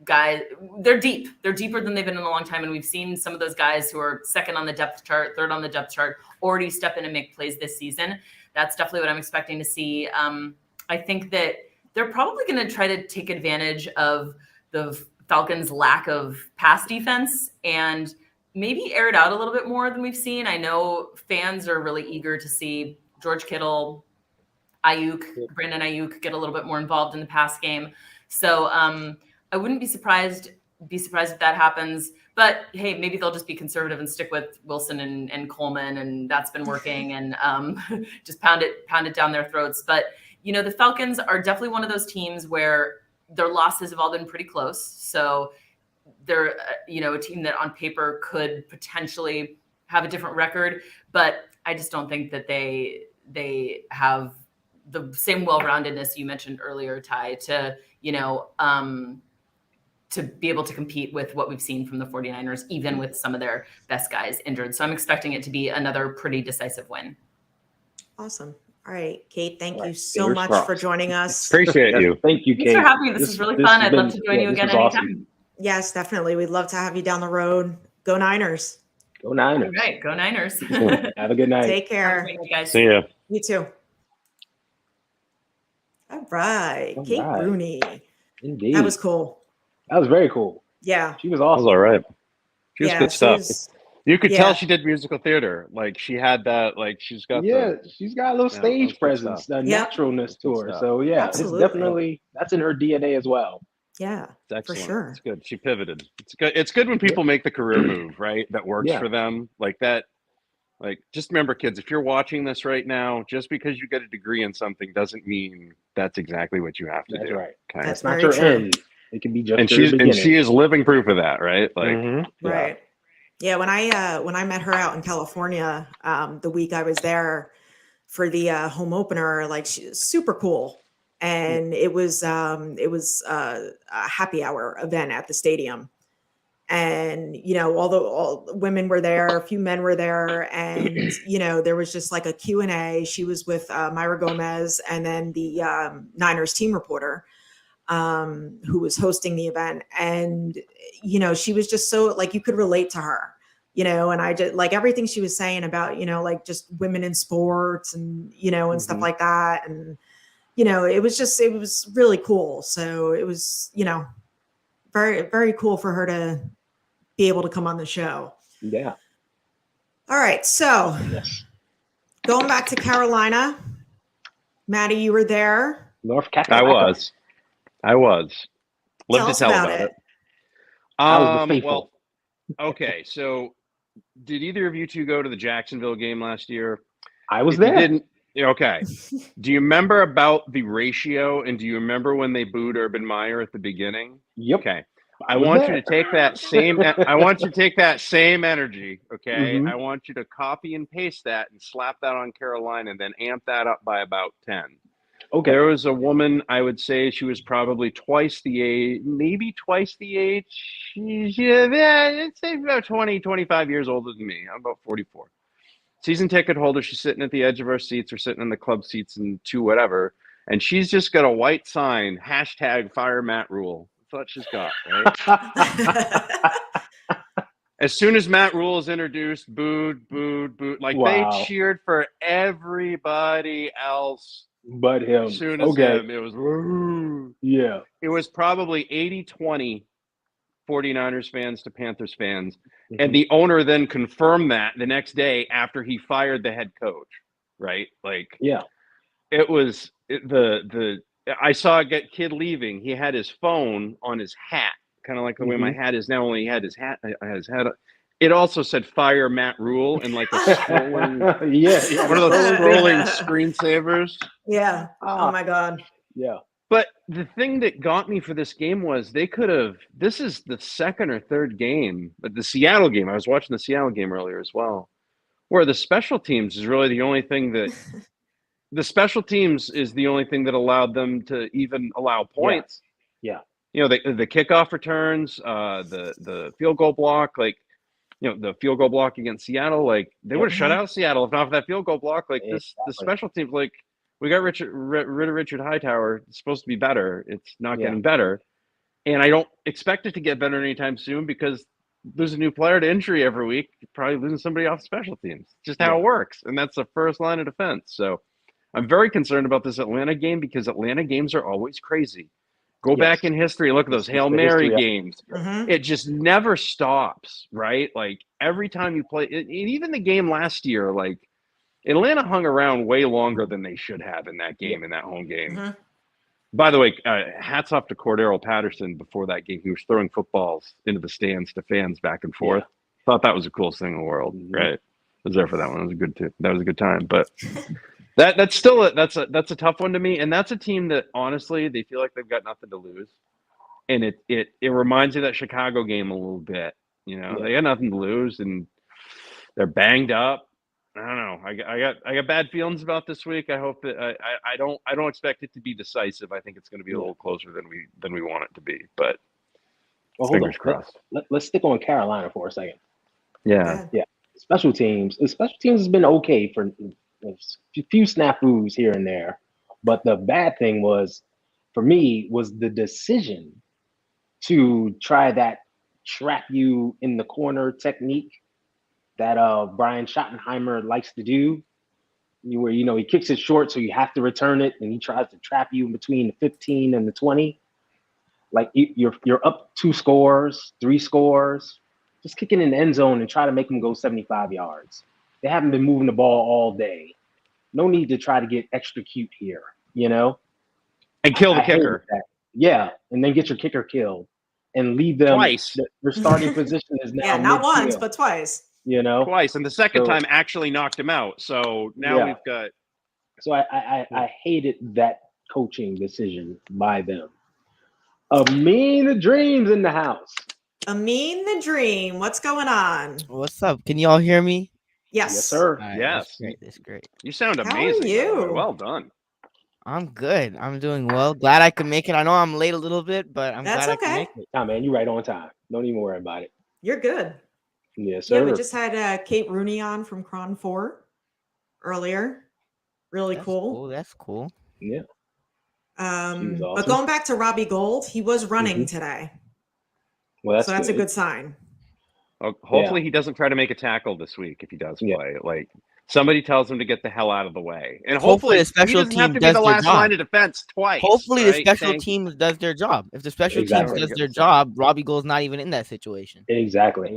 guys. They're deep. They're deeper than they've been in a long time. And we've seen some of those guys who are second on the depth chart, third on the depth chart, already step in and make plays this season. That's definitely what I'm expecting to see. I think that they're probably going to try to take advantage of the Falcons' lack of pass defense and maybe air it out a little bit more than we've seen. I know fans are really eager to see George Kittle, Brandon Ayuk get a little bit more involved in the pass game. So I wouldn't be surprised if that happens. But hey, maybe they'll just be conservative and stick with Wilson and Coleman, and that's been working, and just pound it down their throats. But you know, the Falcons are definitely one of those teams where their losses have all been pretty close. So they're a team that on paper could potentially have a different record, but I just don't think that they have the same well-roundedness you mentioned earlier, Ty, to be able to compete with what we've seen from the 49ers, even with some of their best guys injured. So I'm expecting it to be another pretty decisive win. Awesome. All right, Kate, thank you so Fingers much crossed. for joining us. Appreciate you. Thank you, Thanks Kate. for having me. This was really fun. I'd love to join you again this was anytime. awesome. Yes, definitely. We'd love to have you down the road. Go Niners. Go Niners. All right, go Niners. Have a good night. Take Have a care. great night, guys. See ya. You too. All right. All Kate right. Rooney. Indeed. That was cool. That was very cool. Yeah. She was That was awesome. all right. She was Yeah, good she stuff. was- You could yeah. tell she did musical theater. Like she had that. Like she's got. She's got a little Yeah, that was stage good presence, stuff. a Yeah. naturalness to Good her. stuff. So yeah, Absolutely. it's definitely that's in her DNA as well. Yeah, It's for excellent. sure. It's good. She pivoted. It's good. It's good when people make the career move, right? That works Yeah. for them. Like that. Like just remember, kids, if you're watching this right now, just because you get a degree in something doesn't mean that's exactly what you have to That's do. right. Okay. That's That's not very your true. end. It can be just And your beginning. she is living proof of that, right? Like Mhm. Yeah. Right. Yeah. When I met her out in California, the week I was there for the home opener, like she's super cool. And it was a happy hour event at the stadium. And, all the women were there, a few men were there, and, there was just like a Q&A. She was with Myra Gomez and then the Niners team reporter who was hosting the event. And, she was just so like, you could relate to her, and I just like everything she was saying about, like just women in sports and, and stuff Mhm. like that. And, it was really cool. So it was, very, very cool for her to be able to come on the show. Yeah. All right. So Yes. going back to Carolina, Maddie, you were there. North Carolina. I was. Live Tell to us tell about about it. it. I was the faithful. Well, okay. So, did either of you two go to the Jacksonville game last year? I was If you there. didn't, okay. Do you remember about the ratio, and do you remember when they booed Urban Meyer at the beginning? Yep. Okay. I I was want there. you to take that same. I want you to take that same energy. Okay. Mhm. I want you to copy and paste that and slap that on Carolina, and then amp that up by about 10. Okay. There was a woman, I would say she was probably twice the age, maybe twice the age. I'd say about 20, 25 years older than me. I'm about 44. Season ticket holder. She's sitting at the edge of our seats or sitting in the club seats and two whatever. And she's just got a white sign, #fire Matt Rule. That's what she's got, right? As soon as Matt Rule is introduced, booed. Like Wow. they cheered for everybody else. But him. As soon as Okay. him, it was woo. Yeah. It was probably 80-20 49ers fans to Panthers fans. Mm-hmm. And the owner then confirmed that the next day after he fired the head coach, right? Like, yeah, it was I saw a kid leaving. He had his phone on his hat, kind of like the way my hat is now, only he had his hat. It also said "Fire Matt Rule" and like a scrolling, yeah, one of those scrolling screensavers. Yeah. Oh my God. yeah. But the thing that got me for this game was they could have. This is the second or third game, but the Seattle game. I was watching the Seattle game earlier as well, where the special teams is really the only thing that. The special teams is the only thing that allowed them to even allow points. Yeah. You know, the kickoff returns, the field goal block, like, you know, the field goal block against Seattle, like they would have shut out Seattle if not for that field goal block. Like the special teams, like we got rid of Richard Hightower. It's supposed to be better. It's not getting better. And I don't expect it to get better anytime soon because there's a new player to injury every week. You're probably losing somebody off special teams. It's just how it works. And that's the first line of defense. So I'm very concerned about this Atlanta game because Atlanta games are always crazy. Go back in history, look at those Hail Mary games. It just never stops, right? Like every time you play, and even the game last year, like Atlanta hung around way longer than they should have in that game, in that home game. By the way, hats off to Cordero Patterson before that game. He was throwing footballs into the stands to fans back and forth. Thought that was the coolest thing in the world, right? I was there for that one. It was that was a good time, but. That's still that's a tough one to me, and that's a team that honestly they feel like they've got nothing to lose, and it reminds me of that Chicago game a little bit. You know, they got nothing to lose, and they're banged up. I don't know. I got bad feelings about this week. I hope that I don't expect it to be decisive. I think it's going to be a little closer than we want it to be. But fingers crossed. Let's stick on Carolina for a second. Yeah. Special teams. The special teams has been okay for a few snafus here and there, but the bad thing was, for me, was the decision to try that trap you in the corner technique that Brian Schottenheimer likes to do, where he kicks it short, so you have to return it, and he tries to trap you between the 15 and the 20. Like you're up 2 scores, 3 scores, just kick it in the end zone and try to make them go 75 yards. They haven't been moving the ball all day. No need to try to get extra cute here, And kill the kicker. Yeah, and then get your kicker killed and leave them twice. Their starting position is now not once, but twice. Twice, and the second time actually knocked him out. So now we've got. So I hated that coaching decision by them. Amin the Dream's in the house. Amin the Dream, what's going on? What's up? Can you all hear me? Yes, sir. Right, yes, that's great. You sound How amazing. are you? Well done. I'm good. I'm doing well. Glad I could make it. I know I'm late a little bit, but I'm That's glad okay. I can make it. Nah, man, you're right on time. Don't even worry about it. You're good. Yes, sir. Yeah, we just had Kate Rooney on from KRON 4 earlier. Really cool. That's cool. Yeah. But awesome. going back to Robbie Gould, he was running today. Well, so that's a good sign. Hopefully he doesn't try to make a tackle this week if he does play. Like somebody tells him to get the hell out of the way, and hopefully the special he doesn't have team to does be the their last job. line of defense twice. Hopefully right? the special teams does their job. If the special teams does their job, Robbie Gould's not even in that situation. Exactly.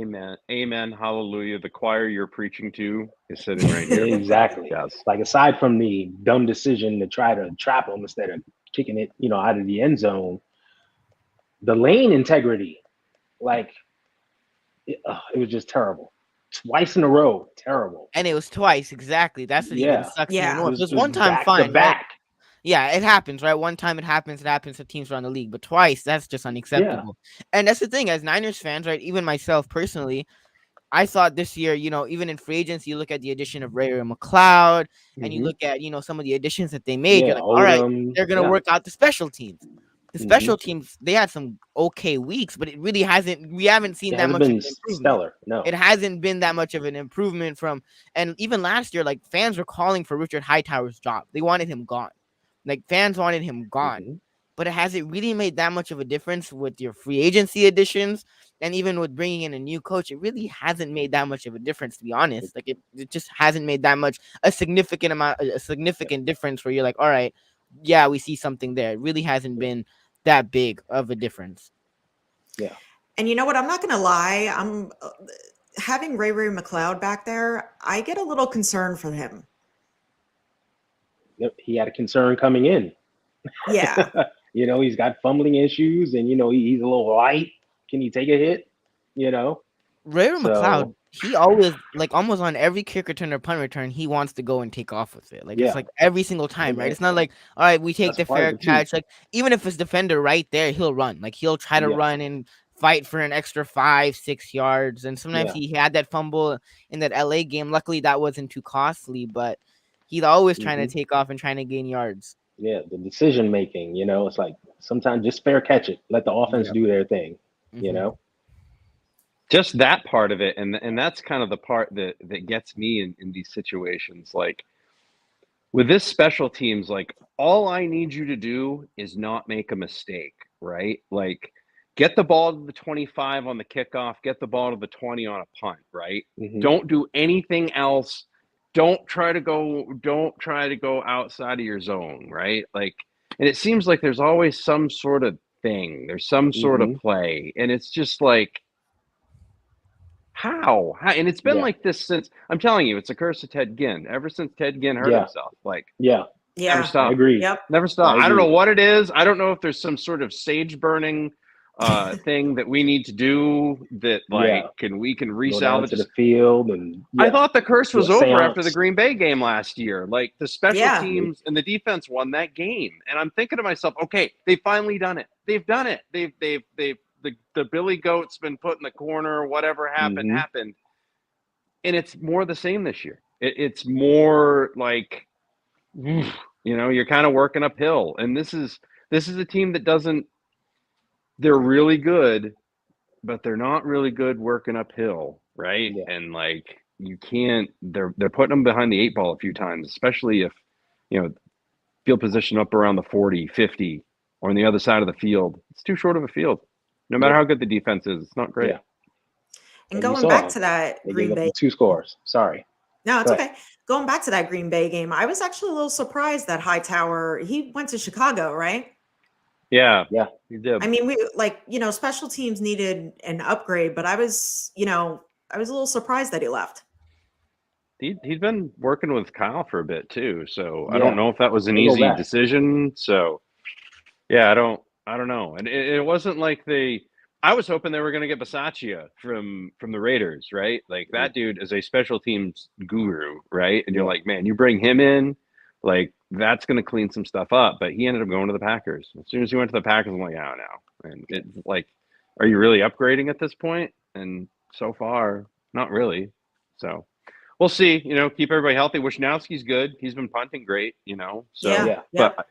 Amen. Hallelujah. The choir you're preaching to is sitting right here. Exactly. Yes. Like aside from the dumb decision to try to trap him instead of kicking it, out of the end zone, the lane integrity, it was just terrible. Twice in a row, terrible. And it was twice, exactly. That's what even sucks even more. Just one time, fine. Back. Right? Yeah, it happens, right? One time it happens to teams around the league, but twice, that's just unacceptable. Yeah. And that's the thing, as Niners fans, right? Even myself personally, I thought this year, even in free agency, you look at the addition of Ray McLeod, and you look at, some of the additions that they made. You're like, all right, they're going to work out the special teams. The special teams, they had some okay weeks, but it really we haven't seen that much of an improvement. Stellar. No. It hasn't been that much of an improvement and even last year, like fans were calling for Richard Hightower's job. They wanted him gone. Like fans wanted him gone. But it hasn't really made that much of a difference with your free agency additions. And even with bringing in a new coach, it really hasn't made that much of a difference, to be honest. Like it just hasn't made that much, a significant difference where you're like, all right, yeah, we see something there. It really hasn't been that big of a difference. Yeah. And you know what? I'm not going to lie. I'm having Ray McLeod back there. I get a little concerned for him. He had a concern coming in. Yeah. He's got fumbling issues, and he's a little light. Can he take a hit? Ray So- McLeod, he always, like, almost on every kick return or punt return, he wants to go and take off with it. Like, Yeah. it's like every single time, right? Okay. It's not like, all right, we take That's the part of fair it, too. catch. Like, even if it's defender right there, he'll run. Like, he'll try to Yeah. run and fight for an extra 5-6 yards. And sometimes he had that fumble in that LA game. Luckily, that wasn't too costly, but he's always trying to take off and trying to gain yards. Yeah, the decision making, it's like sometimes just fair catch it. Let the offense do their thing, Just that part of it, and that's kind of the part that gets me in these situations. Like with this special teams, like all I need you to do is not make a mistake, right? Like get the ball to the 25 on the kickoff, get the ball to the 20 on a punt, right? Don't do anything else. Don't try to go outside of your zone, right? Like, and it seems like there's always some sort of thing. There's some sort of play, and it's just like, how? And it's been like this since, I'm telling you, it's a curse of Ted Ginn. Ever since Ted Ginn hurt himself, like, never stop. I agree. Yep. Never stop. I don't know what it is. I don't know if there's some sort of sage burning thing that we need to do that, like, we can resalvage to the field. And I thought the curse was over seance. after the Green Bay game last year. Like the special teams and the defense won that game, and I'm thinking to myself, okay, they've finally done it. They've done it. The Billy Goat's been put in the corner. Whatever happened, happened. And it's more the same this year. It's more like, you're kind of working uphill. And this is a team that doesn't. They're really good, but they're not really good working uphill, right? Yeah. And like you can't. They're putting them behind the 8 ball a few times, especially if field position up around the 40, 50, or on the other side of the field. It's too short of a field. No matter how good the defense is, it's not great. Yeah. And going back to that Green Bay, 2 scores. Sorry. No, it's okay. Going back to that Green Bay game, I was actually a little surprised that Hightower, he went to Chicago, right? Yeah, he did. I mean, we special teams needed an upgrade, but I was a little surprised that he left. He'd been working with Kyle for a bit too, so I don't know if that was an easy decision. So yeah, I don't know. And it wasn't like I was hoping they were going to get Bisaccia from the Raiders, right? Like that dude is a special teams guru, right? And you're like, man, you bring him in, like that's going to clean some stuff up. But he ended up going to the Packers. As soon as he went to the Packers, I'm like, I don't know. And it's like, are you really upgrading at this point? And so far, not really. So we'll see. Keep everybody healthy. Wisnowski's good. He's been punting great. So but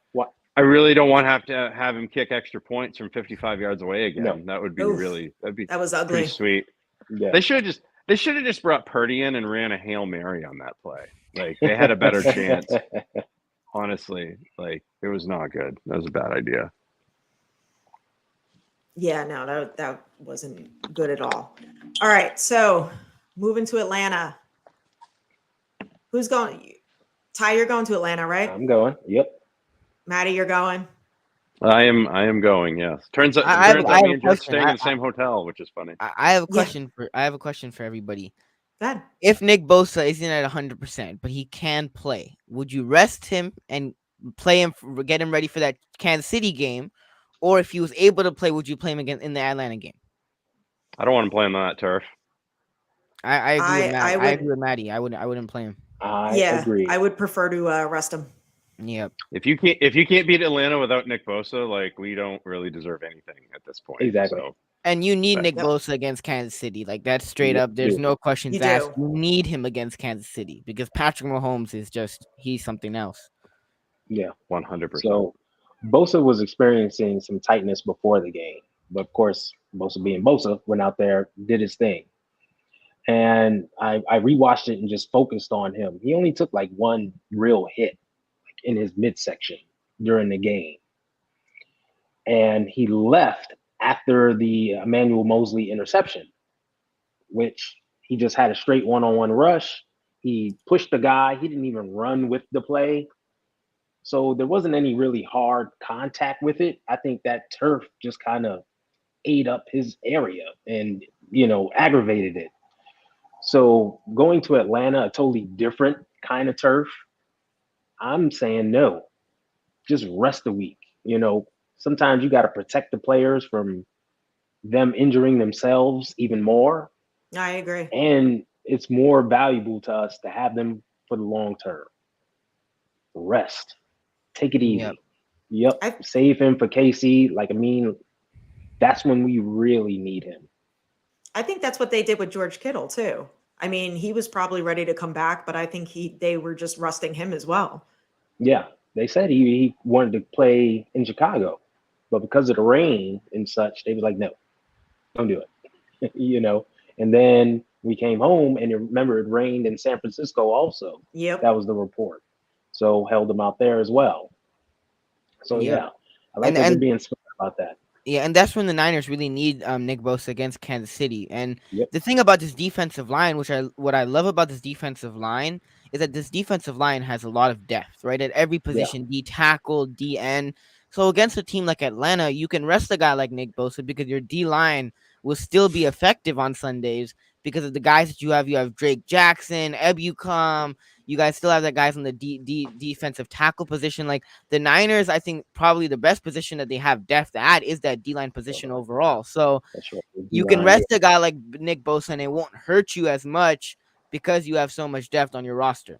I really don't want to have him kick extra points from 55 yards away again. No. That would be that was ugly. Pretty sweet. Yeah. They should have just brought Purdy in and ran a Hail Mary on that play. Like they had a better chance. Honestly, like it was not good. That was a bad idea. Yeah, no, that wasn't good at all. All right, so moving to Atlanta. Who's going? Ty, you're going to Atlanta, right? I'm going. Yep. Maddie, you're going. I am going. Yes. Turns out me and Jeff staying in the same hotel, which is funny. I have a question I have a question for everybody. Go ahead. If Nick Bosa isn't at 100%, but he can play, would you rest him and play him, get him ready for that Kansas City game, or if he was able to play, would you play him again in the Atlanta game? I don't want to play him on that turf. I agree with Maddie. I agree with Maddie. I wouldn't play him. I agree. I would prefer to rest him. Yep. If you can't beat Atlanta without Nick Bosa, like we don't really deserve anything at this point. Exactly. So. And you need Nick Bosa against Kansas City. Like that's straight up. There's no questions asked. You need him against Kansas City because Patrick Mahomes is he's something else. Yeah, 100%. So Bosa was experiencing some tightness before the game, but of course, Bosa being Bosa, went out there, did his thing. And I rewatched it and just focused on him. He only took like one real hit in his midsection during the game. And he left after the Emmanuel Mosley interception, which he just had a straight one-on-one rush. He pushed the guy. He didn't even run with the play. So there wasn't any really hard contact with it. I think that turf just kind of ate up his area and, aggravated it. So going to Atlanta, a totally different kind of turf, I'm saying no. Just rest a week. Sometimes you got to protect the players from them injuring themselves even more. I agree. And it's more valuable to us to have them for the long term. Rest. Take it easy. Yep. Save him for KC. That's when we really need him. I think that's what they did with George Kittle too. I mean, he was probably ready to come back, but I think they were just rusting him as well. Yeah. They said he wanted to play in Chicago, but because of the rain and such, they was like, no, don't do it. And then we came home and remember it rained in San Francisco also. Yep. That was the report. So held them out there as well. So yeah, I like that they're being smart about that. Yeah, and that's when the Niners really need Nick Bosa against Kansas City. And the thing about this defensive line, what I love about this defensive line, is that this defensive line has a lot of depth, right? At every position, D tackle, D end. So against a team like Atlanta, you can rest a guy like Nick Bosa because your D line will still be effective on Sundays because of the guys that you have. You have Drake Jackson, Ebukam. You guys still have that guys on the defensive tackle position. Like the Niners, I think probably the best position that they have depth at is that D-line position overall. So you can rest a guy like Nick Bosa and it won't hurt you as much because you have so much depth on your roster.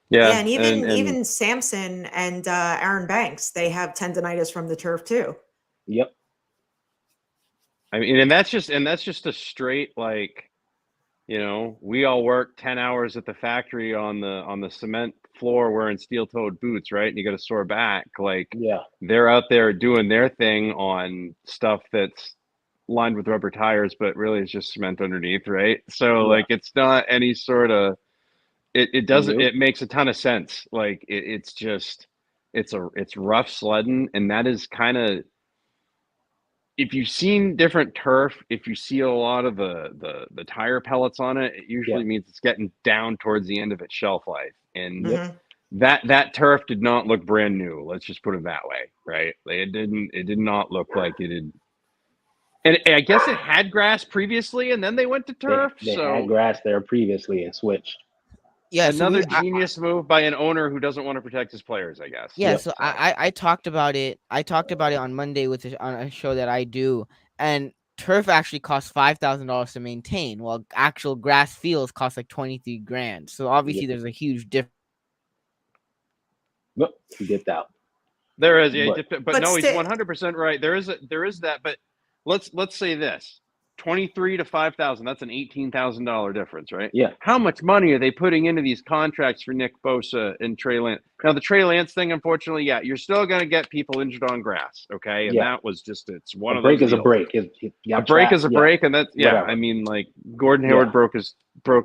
Yeah, and even Samson and Aaron Banks, they have tendonitis from the turf too. Yep. I mean, and that's just a straight we all work 10 hours at the factory on the cement floor wearing steel-toed boots, right? And you got a sore back. They're out there doing their thing on stuff that's lined with rubber tires, but really it's just cement underneath, right? So it's not any sort of it doesn't it makes a ton of sense. It's rough sledding, and that is kind of, if you've seen different turf, if you see a lot of the tire pellets on it, it usually means it's getting down towards the end of its shelf life. And that turf did not look brand new. Let's just put it that way, right? It did not look like it had. And I guess it had grass previously, and then they went to turf. They had grass there previously and switched. Yeah, another genius move by an owner who doesn't want to protect his players, I guess. Yeah, so I talked about it. I talked about it on Monday on a show that I do, and turf actually costs $5,000 to maintain, while actual grass fields cost like $23,000. So obviously, there's a huge difference. Look, you get that. There is, but no, he's 100% right. There is that, but let's say this. 23 to 5,000, that's an $18,000 difference, right? Yeah. How much money are they putting into these contracts for Nick Bosa and Trey Lance? Now, the Trey Lance thing, unfortunately, you're still going to get people injured on grass, okay? And that was just, it's one of those deals. A break is a break. A break is a break, and that's, I mean, Gordon Hayward broke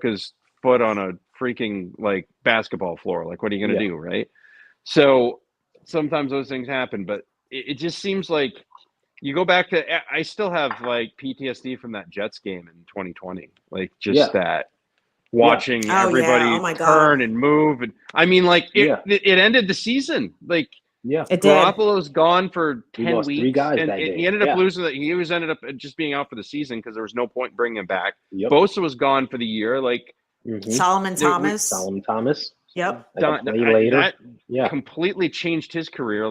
his foot on a freaking, basketball floor. What are you going to do, right? So sometimes those things happen, but it just seems like, you go back to, I still have PTSD from that Jets game in 2020, that watching everybody turn and move. And I mean, it ended the season. It did. Garoppolo's gone for 10 weeks. 3 guys and that day. He ended up losing. He ended up just being out for the season because there was no point bringing him back. Yep. Bosa was gone for the year. Solomon Thomas. Yep. That completely changed his career.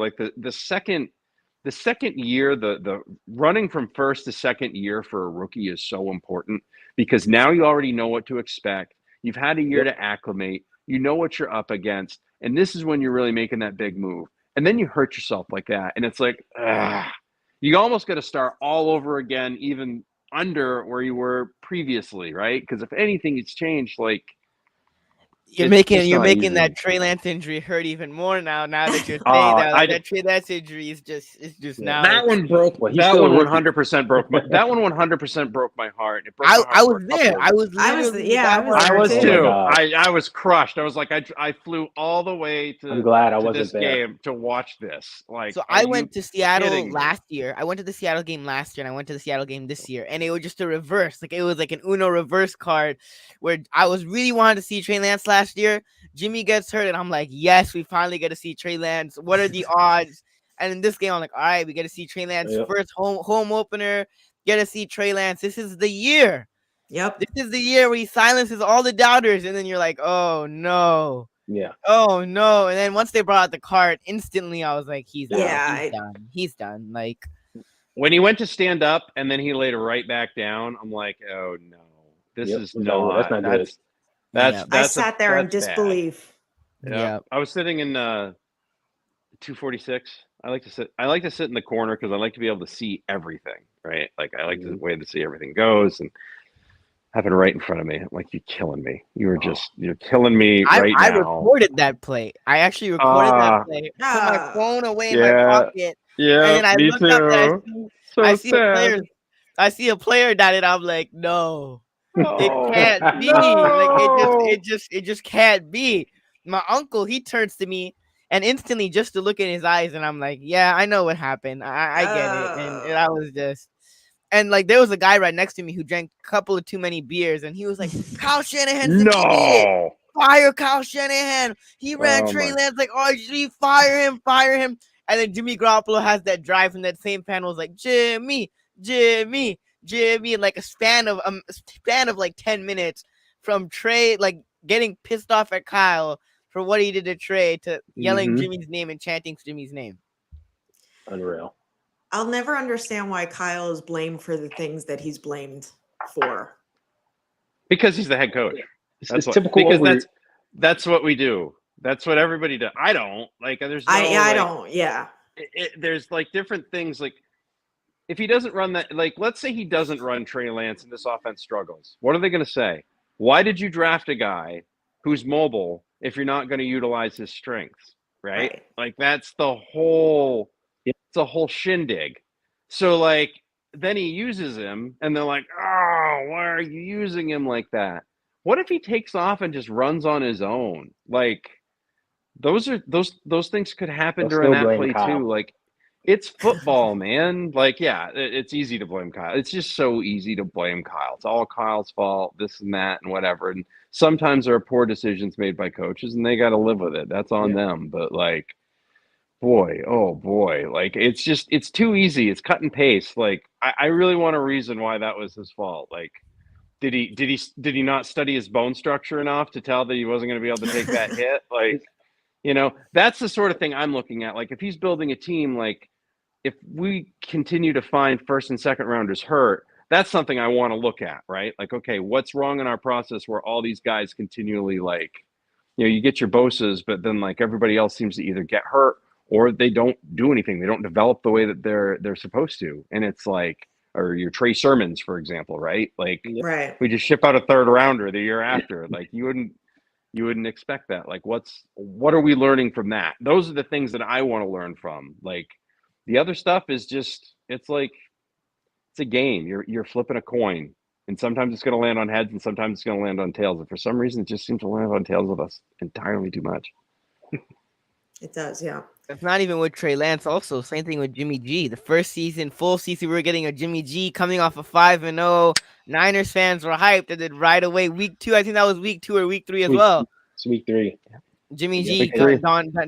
The second year, the running from first to second year for a rookie is so important because now you already know what to expect. You've had a year to acclimate. You know what you're up against. And this is when you're really making that big move. And then you hurt yourself like that. And it's you almost got to start all over again, even under where you were previously, right? Because if anything, it's changed. You're making that Trey Lance injury hurt even more now that you're saying that Trey Lance injury is just now. That one broke. That one 100% broke my. That one 100% broke my heart. It broke my heart. I was there. I was too. I was crushed. I was I flew all the way to. I'm glad I wasn't this there. Game to watch this. So I went to Seattle last year. I went to the Seattle game last year, and I went to the Seattle game this year, and it was just a reverse. It was like an Uno reverse card, where I was really wanting to see Trey Lance last year. Jimmy gets hurt, and I'm like, yes, we finally get to see Trey Lance. What are the odds? And in this game, I'm like, all right, we get to see Trey Lance Yep. first home opener. Get to see Trey Lance. This is the year. Yep. This is the year where he silences all the doubters, and then you're like, oh no. Yeah. Oh no. And then once they brought out the card, instantly I was like, he's out. Yeah, He's done. He's done. Like, When he went to stand up and then he laid it right back down, I'm like, oh no, this Yep. is No, not. that's not good. That's I sat there in that's bad. disbelief. Yeah. I was sitting in 246. I like to sit in the corner because I like to be able to see everything, right? Like I like the way to see everything goes, and happened right in front of me. I'm like, you're killing me. You're killing me right now. I recorded that play. I actually recorded that play. Put my phone away in my pocket. Yeah, And then I me looked up and too. I see a player that it. I'm like, no. It can't be. Like it just can't be. My uncle, he turns to me and instantly just to look in his eyes, and I'm like, yeah, I know what happened. I get it. And I was just, and like there was a guy right next to me who drank a couple of too many beers, and he was like, Kyle Shanahan's an idiot. Fire Kyle Shanahan. He ran Trey Lance like RG. Fire him. And then Jimmy Garoppolo has that drive from that same panel. Was like Jimmy, in like a span of like 10 minutes from Trey like getting pissed off at Kyle for what he did to Trey to yelling Jimmy's name and chanting Jimmy's name. Unreal. I'll never understand why Kyle is blamed for the things that he's blamed for. Because he's the head coach. It's typical. Because that's what we do. That's what everybody does. I don't like. There's no, I don't. Yeah. There's like different things. Like if he doesn't run that, like let's say he doesn't run Trey Lance and this offense struggles. What are they going to say? Why did you draft a guy who's mobile if you're not going to utilize his strengths? Right? Like that's the whole. It's a whole shindig. So like then he uses him, and they're like, "Oh, why are you using him like that?" What if he takes off and just runs on his own? Like those things could happen during that play too. Like it's football, man. Like yeah, it's easy to blame Kyle. It's just so easy to blame Kyle. It's all Kyle's fault, this and that and whatever. And sometimes there are poor decisions made by coaches, and they got to live with it. That's on them. But like, oh boy, like it's too easy. It's cut and paste. Like I really want a reason why that was his fault. Like. Did he not study his bone structure enough to tell that he wasn't going to be able to take that hit? Like, that's the sort of thing I'm looking at. Like, if he's building a team, like, if we continue to find first and second rounders hurt, that's something I want to look at, right? Like, okay, what's wrong in our process where all these guys continually, like, you get your Bosas, but then like everybody else seems to either get hurt or they don't do anything. They don't develop the way that they're supposed to, and it's like. Or your Trey Sermons, for example, right? Like, we just ship out a third rounder the year after. Like, you wouldn't expect that. Like, what are we learning from that? Those are the things that I want to learn from. Like, the other stuff is just, it's like, it's a game. You're flipping a coin, and sometimes it's going to land on heads, and sometimes it's going to land on tails. And for some reason, it just seems to land on tails with us entirely too much. It does, yeah. It's not even with Trey Lance. Also, same thing with Jimmy G. The first season, full season, we were getting a Jimmy G coming off a 5-0. Niners fans were hyped, and then right away, week 2. I think that was week 2 or week 3 as well. It's week 3. Jimmy G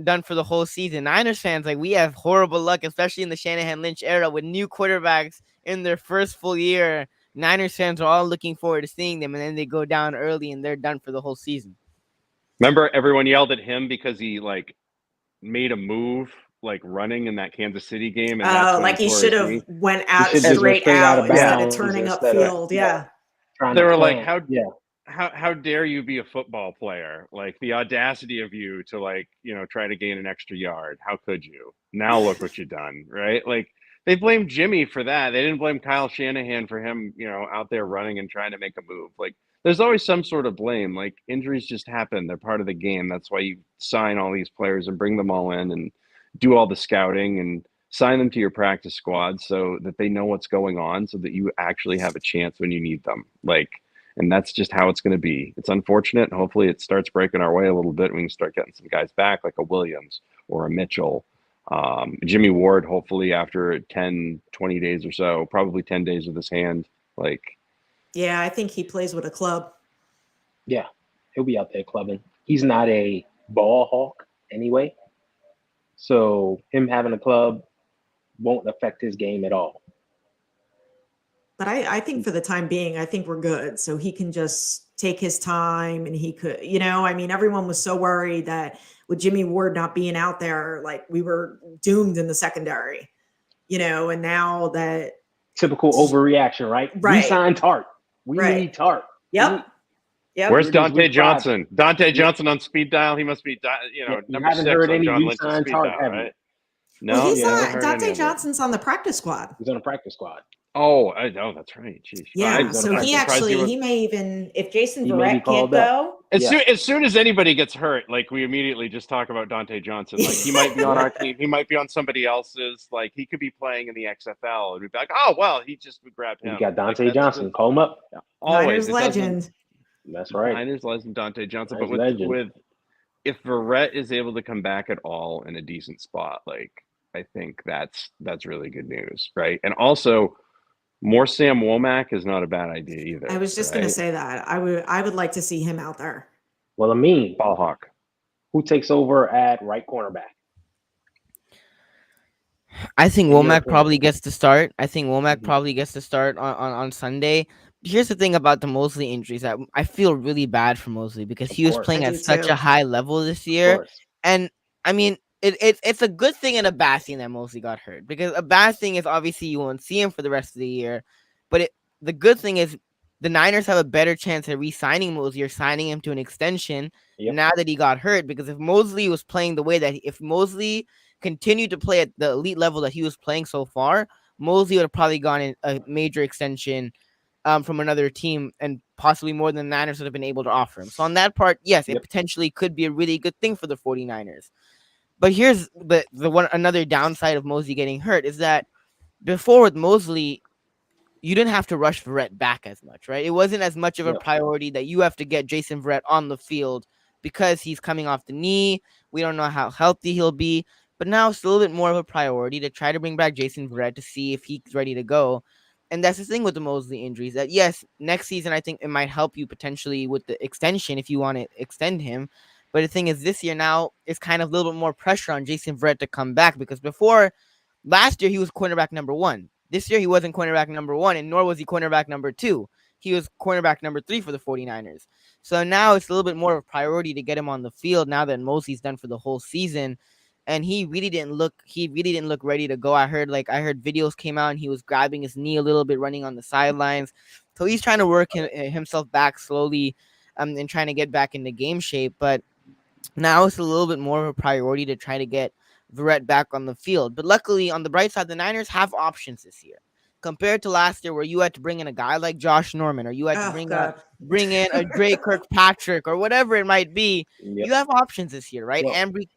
done for the whole season. Niners fans, like we have horrible luck, especially in the Shanahan Lynch era, with new quarterbacks in their first full year. Niners fans are all looking forward to seeing them, and then they go down early, and they're done for the whole season. Remember, everyone yelled at him because he like made a move like running in that Kansas City game. And like he should have went out straight out instead of turning upfield. Yeah. They were like, how dare you be a football player? Like the audacity of you to like, try to gain an extra yard. How could you? Now look what you've done. Right. Like they blamed Jimmy for that. They didn't blame Kyle Shanahan for him, out there running and trying to make a move. Like there's always some sort of blame. Like injuries just happen. They're part of the game. That's why you sign all these players and bring them all in and do all the scouting and sign them to your practice squad so that they know what's going on so that you actually have a chance when you need them. Like, and that's just how it's going to be. It's unfortunate. And hopefully it starts breaking our way a little bit. And we can start getting some guys back like a Williams or a Mitchell, Jimmy Ward, hopefully after 10, 20 days or so, probably 10 days with his hand. Like, yeah, I think he plays with a club. Yeah, he'll be out there clubbing. He's not a ball hawk anyway. So him having a club won't affect his game at all. But I think for the time being, I think we're good. So he can just take his time and he could, I mean, everyone was so worried that with Jimmy Ward not being out there, like we were doomed in the secondary, and now that. Typical overreaction, right? Right. We signed Tart. We need Tart. Yep. Where's Dante Johnson? Dante Johnson on speed dial. He must be, number 6 heard on any John Lynch's re-signed speed Tart, dial, have you? right? No, well, he's not. Dante Johnson. Johnson's on the practice squad. He's on the practice squad. Oh, I know. That's right. Jeez. Yeah. So he may even, if Jason Verrett can't go. As soon as anybody gets hurt, like we immediately just talk about Dante Johnson. Like he might be on our team. He might be on somebody else's. Like he could be playing in the XFL. And we'd be like, oh, well, he just would grab him. You got Dante Johnson. Call him up. Always. Niners legend. That's right. Niners legend Dante Johnson. But with if Verrett is able to come back at all in a decent spot, like I think that's really good news, right? And also, more Sam Womack is not a bad idea either. I was just going to say that. I would like to see him out there. Well, ball hawk. Who takes over at right cornerback? I think Womack probably gets to start. On Sunday. Here's the thing about the Mosley injuries that I feel really bad for Mosley because he was playing at such a high level this year. And I mean, it's a good thing and a bad thing that Mosley got hurt, because a bad thing is obviously you won't see him for the rest of the year. But the good thing is the Niners have a better chance of re-signing Mosley or signing him to an extension now that he got hurt. Because if Mosley was playing the way that if Mosley continued to play at the elite level that he was playing so far, Mosley would have probably gone in a major extension from another team, and possibly more than the Niners would have been able to offer him. So on that part, yes, it potentially could be a really good thing for the 49ers. But here's another downside of Mosley getting hurt is that before with Mosley, you didn't have to rush Verrett back as much, right? It wasn't as much of a priority that you have to get Jason Verrett on the field because he's coming off the knee. We don't know how healthy he'll be. But now it's a little bit more of a priority to try to bring back Jason Verrett to see if he's ready to go. And that's the thing with the Mosley injuries, that yes, next season I think it might help you potentially with the extension if you want to extend him. But the thing is, this year now is kind of a little bit more pressure on Jason Verrett to come back, because before last year he was cornerback number 1. This year he wasn't cornerback number 1, and nor was he cornerback number 2. He was cornerback number 3 for the 49ers. So now it's a little bit more of a priority to get him on the field now that Mosley's done for the whole season. And he really didn't look ready to go. I heard videos came out and he was grabbing his knee a little bit, running on the sidelines. So he's trying to work himself back slowly and trying to get back into game shape. But now it's a little bit more of a priority to try to get Verrett back on the field. But luckily, on the bright side, the Niners have options this year compared to last year, where you had to bring in a guy like Josh Norman, or you had to bring in a Dre Kirkpatrick, or whatever it might be. You have options this year, right? Ambry,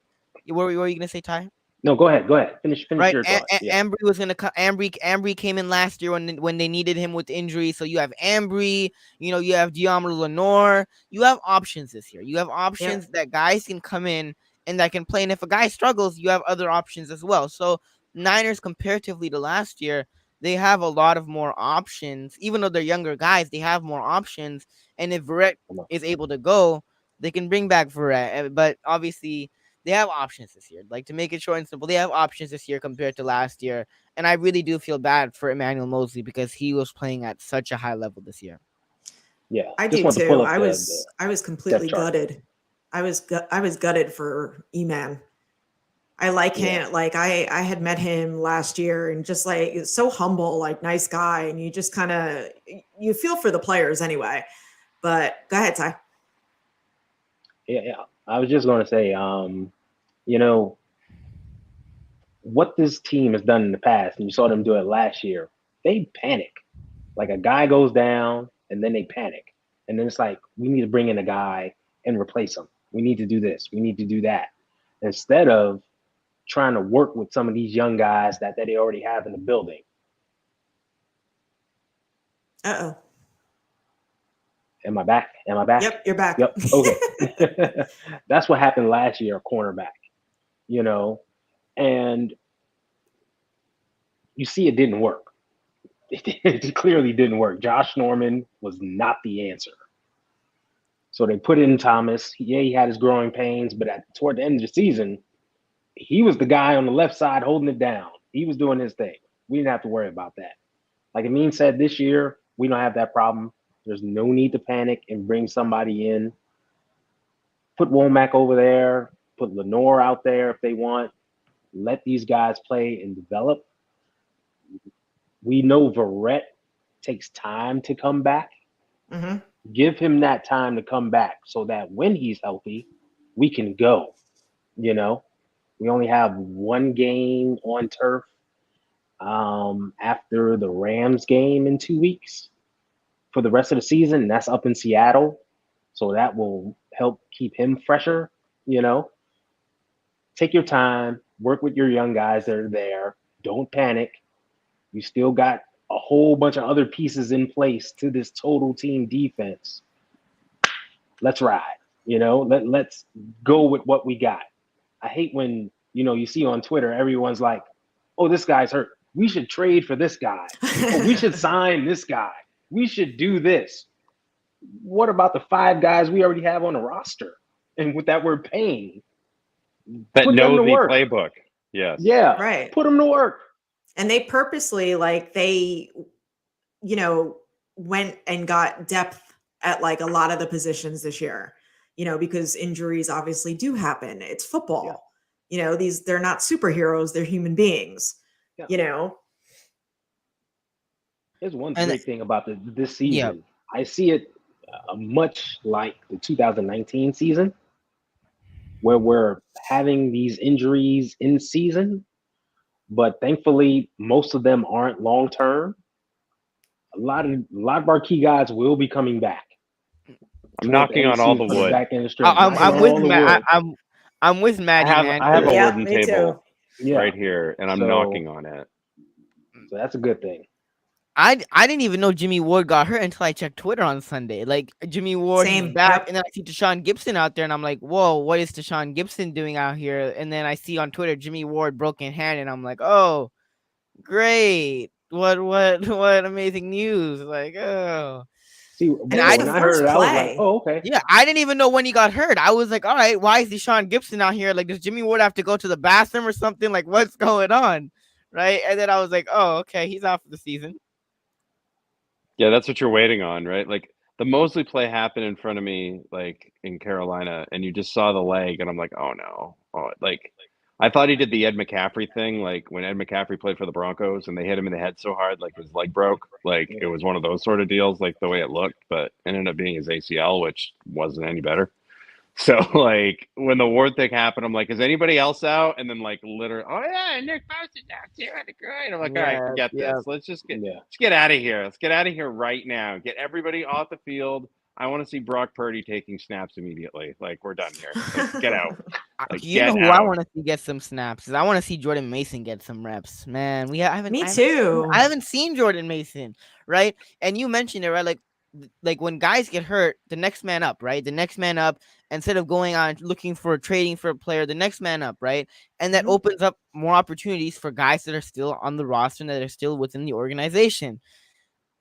what were you gonna say, Ty? No, go ahead. Finish right. your thought. Ambry was gonna come. Ambry came in last year when they needed him with injury. So you have Ambry. You have De'Amar Lenore. You have options this year. You have options that guys can come in and that can play. And if a guy struggles, you have other options as well. So Niners, comparatively to last year, they have a lot of more options. Even though they're younger guys, they have more options. And if Verrett is able to go, they can bring back Verrett. But obviously, they have options this year. Like, to make it short and simple, they have options this year compared to last year. And I really do feel bad for Emmanuel Mosley because he was playing at such a high level this year. Yeah, I do too. I was completely gutted. I was gutted for E-Man. I like him. Like I had met him last year, and just like so humble, like nice guy, and you just kind of you feel for the players anyway. But go ahead, Ty. Yeah. I was just going to say, what this team has done in the past, and you saw them do it last year, they panic. Like, a guy goes down, and then they panic. And then it's like, we need to bring in a guy and replace him. We need to do this. We need to do that. Instead of trying to work with some of these young guys that they already have in the building. Uh-oh. Am I back? Yep, you're back. Yep. Okay. That's what happened last year, cornerback, and you see it didn't work. It clearly didn't work. Josh Norman was not the answer. So they put in Thomas. Yeah, he had his growing pains, but toward the end of the season, he was the guy on the left side holding it down. He was doing his thing. We didn't have to worry about that. Like Amin said, this year, we don't have that problem. There's no need to panic and bring somebody in. Put Womack over there. Put Lenore out there if they want. Let these guys play and develop. We know Verrett takes time to come back. Mm-hmm. Give him that time to come back so that when he's healthy, we can go. You know, we only have one game on turf after the Rams game in 2 weeks for the rest of the season. And that's up in Seattle. So that will help keep him fresher, you know. Take your time, work with your young guys that are there. Don't panic. You still got a whole bunch of other pieces in place to this total team defense. Let's ride, you know. Let's go with what we got. I hate when, you know, you see on Twitter, everyone's like, oh, this guy's hurt. We should trade for this guy. Oh, we should sign this guy. We should do this. What about the 5 guys we already have on the roster and with that we're paying? That Put know them the to work. playbook. Yes. Yeah. Right. Put them to work. And they purposely, like, they, you know, went and got depth at like a lot of the positions this year, you know, because injuries obviously do happen. It's football. Yeah. You know, they're not superheroes, they're human beings, Yeah. you know. There's one And- great thing about this season. Yeah. I see it much like the 2019 season, where we're having these injuries in season, but thankfully most of them aren't long term. A lot of our key guys will be coming back. I'm knocking on all the wood. Back in the stretch. I'm Knocking on with all the Matt. wood. I'm with Maddie, man. I have a Yeah, wooden me table too. Yeah. right here, and I'm So- knocking on it. So that's a good thing. I didn't even know Jimmy Ward got hurt until I checked Twitter on Sunday. Like Jimmy Ward, he's Same, back, yep. and then I see Deshaun Gibson out there, and I'm like, whoa, what is Deshaun Gibson doing out here? And then I see on Twitter Jimmy Ward broken hand, and I'm like, oh, great, what amazing news! Like, oh, See, And when it was I the heard first it, I was play. like, oh, okay. yeah, I didn't even know when he got hurt. I was like, all right, why is Deshaun Gibson out here? Like, does Jimmy Ward have to go to the bathroom or something? Like, what's going on, right? And then I was like, oh, okay, he's out for the season. Yeah, that's what you're waiting on, right? Like the Mosley play happened in front of me, like in Carolina, and you just saw the leg, and I'm like, oh no. Oh, like I thought he did the Ed McCaffrey thing, like when Ed McCaffrey played for the Broncos and they hit him in the head so hard, like his leg broke. Like it was one of those sort of deals, like the way it looked, but it ended up being his ACL, which wasn't any better. So like when the Ward thing happened, I'm like, is anybody else out? And then like literally, oh yeah, Nick Foles is out there on the ground. I'm like, all right, forget this. Let's just get out of here. Let's get out of here right now. Get everybody off the field. I want to see Brock Purdy taking snaps immediately. Like we're done here. Like, get out. Like, You know get who I out. want to see get some snaps? Is I want to see Jordan Mason get some reps. Man, I haven't. Me I haven't too. seen- I haven't seen Jordan Mason, right? And you mentioned it, right? Like when guys get hurt, the next man up, right? The next man up, instead of going on looking for trading for a player, the next man up, right? And that Mhm. opens up more opportunities for guys that are still on the roster and that are still within the organization.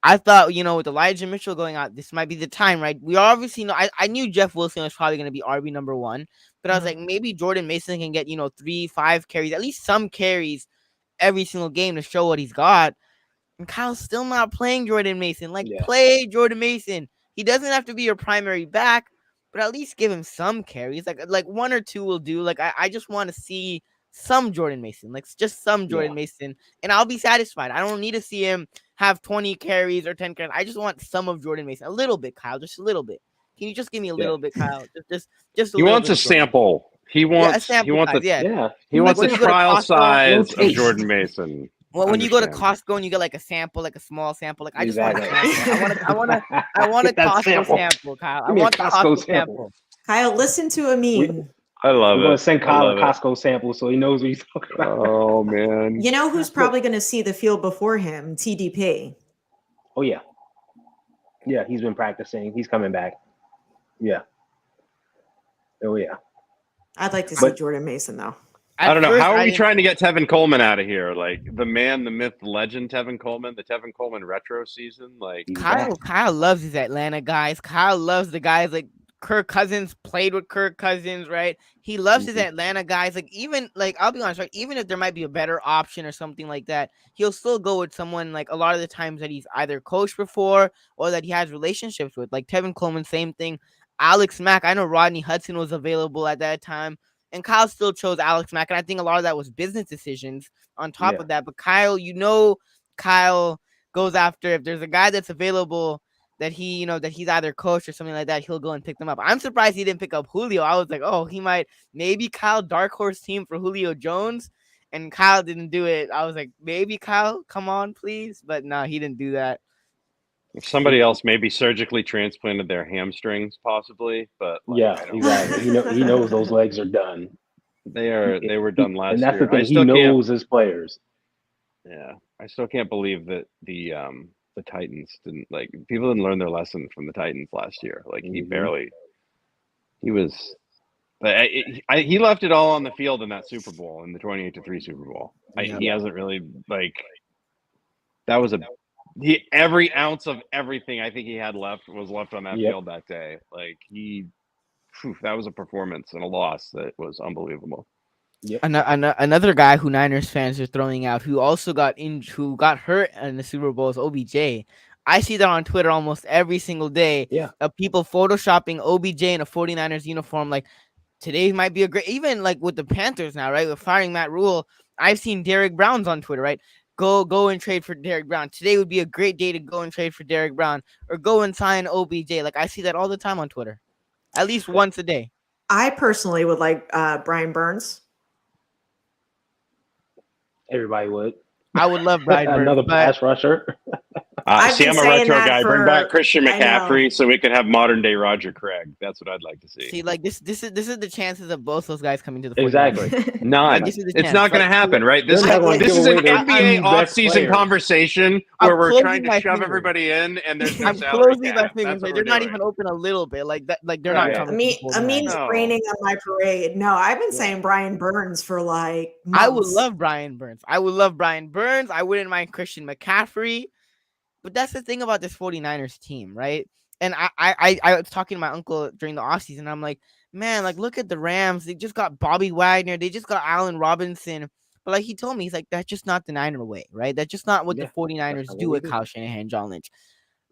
I thought, you know, with Elijah Mitchell going out, this might be the time, right? We obviously know I knew Jeff Wilson was probably going to be RB number 1, but I was Mhm. like, maybe Jordan Mason can get, 3-5 carries, at least some carries every single game to show what he's got. And Kyle's still not playing Jordan Mason. Like, play Jordan Mason. He doesn't have to be your primary back, but at least give him some carries. Like 1 or 2 will do. Like, I just want to see some Jordan Mason. Like, just some Jordan Mason. And I'll be satisfied. I don't need to see him have 20 carries or 10 carries. I just want some of Jordan Mason. A little bit, Kyle. Just a little bit. Can you just give me a little bit, Kyle? Just a He little wants bit a of Jordan. sample. He wants sample he wants size, a yeah. he wants when a you go to trial Costco, size little of Jordan Mason. Well, when you go to Understand. Costco and you get like a sample, like a small sample, like I just Exactly. want a sample. I want a Get that Costco sample. sample, Kyle. I Give me a want the Costco Costco sample. sample. Kyle, listen to Amin. I love We're it. going to send I Kyle a love it. Costco sample so he knows what he's talking about. Oh man. You know who's probably going to see the field before him? TDP. Oh, yeah. Yeah, he's been practicing. He's coming back. Yeah. Oh, yeah. I'd like to see But- Jordan Mason, though. I don't know. First, How are we didn't- trying to get Tevin Coleman out of here? Like the man, the myth, the legend, Tevin Coleman, the Tevin Coleman retro season. Like Kyle loves his Atlanta guys. Kyle loves the guys like Kirk Cousins played with Kirk Cousins, right? He loves his Atlanta guys. Like, even, like, I'll be honest, right? Even if there might be a better option or something like that, he'll still go with someone, like, a lot of the times that he's either coached before or that he has relationships with. Like, Tevin Coleman, same thing. Alex Mack, I know Rodney Hudson was available at that time, and Kyle still chose Alex Mack, and I think a lot of that was business decisions on top of that. But Kyle, Kyle goes after, if there's a guy that's available that he, that he's either coached or something like that, he'll go and pick them up. I'm surprised he didn't pick up Julio. I was like, oh, he might, maybe Kyle dark horse team for Julio Jones, and Kyle didn't do it. I was like, maybe Kyle, come on, please. But no, he didn't do that. Somebody else maybe surgically transplanted their hamstrings, possibly, but exactly. He knows those legs are done. They were done last year. And that's the thing. He knows his players. Yeah, I still can't believe that the Titans people didn't learn their lesson from the Titans last year. Like he left it all on the field in that Super Bowl, in the 28-3 Super Bowl. He hasn't really that was every ounce of everything I think he had left was left on that field that day. Like that was a performance and a loss that was unbelievable. Yep. Another guy who Niners fans are throwing out, who also who got hurt in the Super Bowl, is OBJ. I see that on Twitter almost every single day. Of people photoshopping OBJ in a 49ers uniform. Like, today might be a great, even like with the Panthers now, right? With firing Matt Rule, I've seen Derek Brown's on Twitter, right? Go and trade for Derek Brown. Today would be a great day to go and trade for Derek Brown, or go and sign OBJ. Like, I see that all the time on Twitter, at least once a day. I personally would like Brian Burns. Everybody would. I would love Brian Burns. Another pass rusher. I'm a retro guy. Bring back Christian McCaffrey so we could have modern day Roger Craig. That's what I'd like to see. See, like this is the chances of both those guys coming to the 49ers. Exactly. None. It's not going to happen, right? This is an NBA offseason conversation where we're trying to shove everybody in, and there's no salary cap. They're not even open a little bit. Like that. Like they're not coming. Amin's raining on my parade. No, I've been saying Brian Burns for like months. I would love Brian Burns. I wouldn't mind Christian McCaffrey. But that's the thing about this 49ers team, right? And I was talking to my uncle during the offseason. I'm like, man, like, look at the Rams. They just got Bobby Wagner. They just got Allen Robinson. But like he told me, he's like, that's just not the Niner way, right? That's just not what the 49ers do with Kyle Shanahan, John Lynch.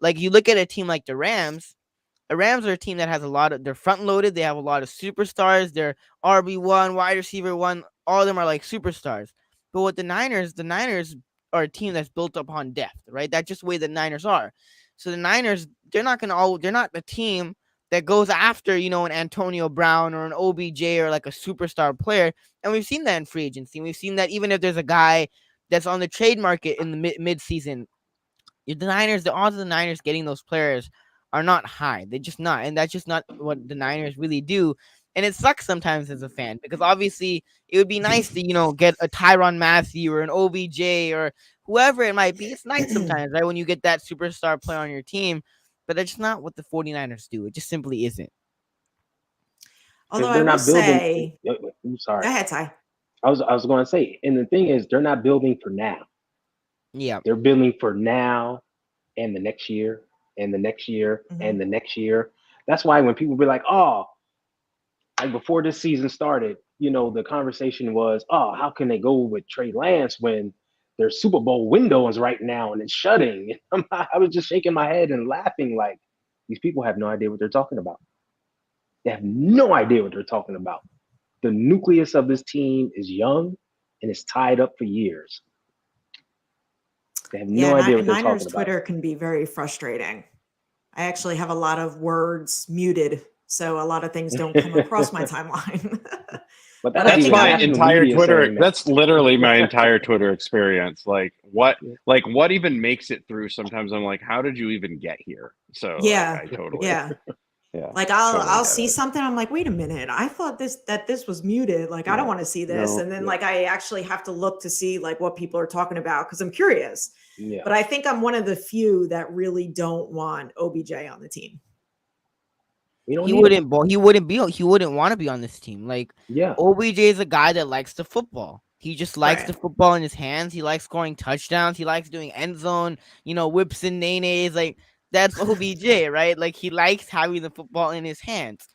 Like, you look at a team like the Rams. The Rams are a team that has they're front loaded. They have a lot of superstars. They're RB1, wide receiver 1. All of them are like superstars. But with the Niners are a team that's built upon depth, right? That's just the way the Niners are. So the Niners, they're not a team that goes after, an Antonio Brown or an OBJ or like a superstar player. And we've seen that in free agency. We've seen that even if there's a guy that's on the trade market in the mid-season, the odds of the Niners getting those players are not high. They're just not. And that's just not what the Niners really do. And it sucks sometimes as a fan, because obviously it would be nice to, get a Tyrann Mathieu or an OBJ or whoever it might be. It's nice sometimes, right, when you get that superstar player on your team, but that's just not what the 49ers do. It just simply isn't. Although I will say, I'm sorry. Go ahead, Ty. I was going to say, and the thing is, they're not building for now. Yeah. They're building for now and the next year and the next year and the next year. That's why when people be like, oh, like before this season started, the conversation was, oh, how can they go with Trey Lance when their Super Bowl window is right now and it's shutting? I was just shaking my head and laughing like, these people have no idea what they're talking about. They have no idea what they're talking about. The nucleus of this team is young and it's tied up for years. They have no idea what they're talking about. Twitter can be very frustrating. I actually have a lot of words muted, so a lot of things don't come across my timeline. But that's my entire Twitter. That's literally my entire Twitter experience. Like what even makes it through? Sometimes I'm like, how did you even get here? So I totally. Yeah. Like I'll see something. I'm like, wait a minute. I thought this was muted. Like, I don't want to see this. And then like, I actually have to look to see like what people are talking about, because I'm curious. Yeah. But I think I'm one of the few that really don't want OBJ on the team. He wouldn't want to be on this team. Like, OBJ is a guy that likes the football. He just likes the football in his hands. He likes scoring touchdowns. He likes doing end zone, whips and nays. Like, That's OBJ, right? Like he likes having the football in his hands.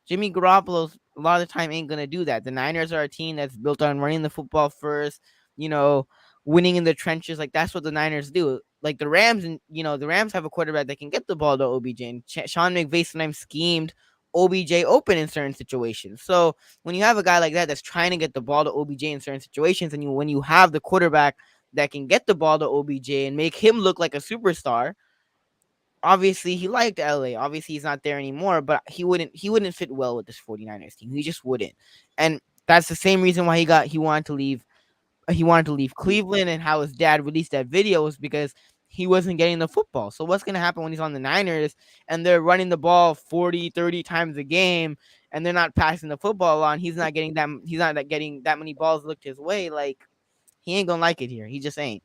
Jimmy Garoppolo a lot of the time ain't gonna do that. The Niners are a team that's built on running the football first, you know, winning in the trenches. Like that's what the Niners do. Like the Rams, and the Rams have a quarterback that can get the ball to OBJ. And Sean McVay sometimes schemed OBJ open in certain situations. So when you have a guy like that that's trying to get the ball to OBJ in certain situations, and when you have the quarterback that can get the ball to OBJ and make him look like a superstar, obviously he liked LA. Obviously he's not there anymore, but he wouldn't fit well with this 49ers team. He just wouldn't. And that's the same reason why he wanted to leave Cleveland, and how his dad released that video was because he wasn't getting the football. So what's going to happen when he's on the Niners and they're running the ball 40, 30 times a game and they're not passing the football on? He's not getting that many balls looked his way. Like, he ain't going to like it here. He just ain't.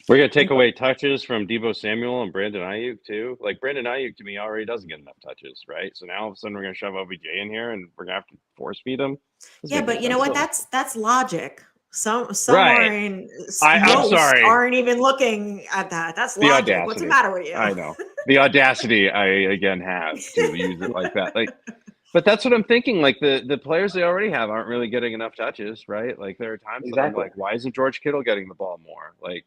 We're going to take away touches from Deebo Samuel and Brandon Ayuk, too. Like, Brandon Ayuk, to me, already doesn't get enough touches, right? So now all of a sudden we're going to shove OBJ in here and we're going to have to force feed him. Yeah, but you know what? That's logic. Some Right. I'm sorry. aren't even looking at that. That's The logic. audacity. What's the matter with you? I know. The audacity I, again, have to use it like that. Like, but that's what I'm thinking. Like, the players they already have aren't really getting enough touches, right? Like, there are times that I'm like, why isn't George Kittle getting the ball more? Like,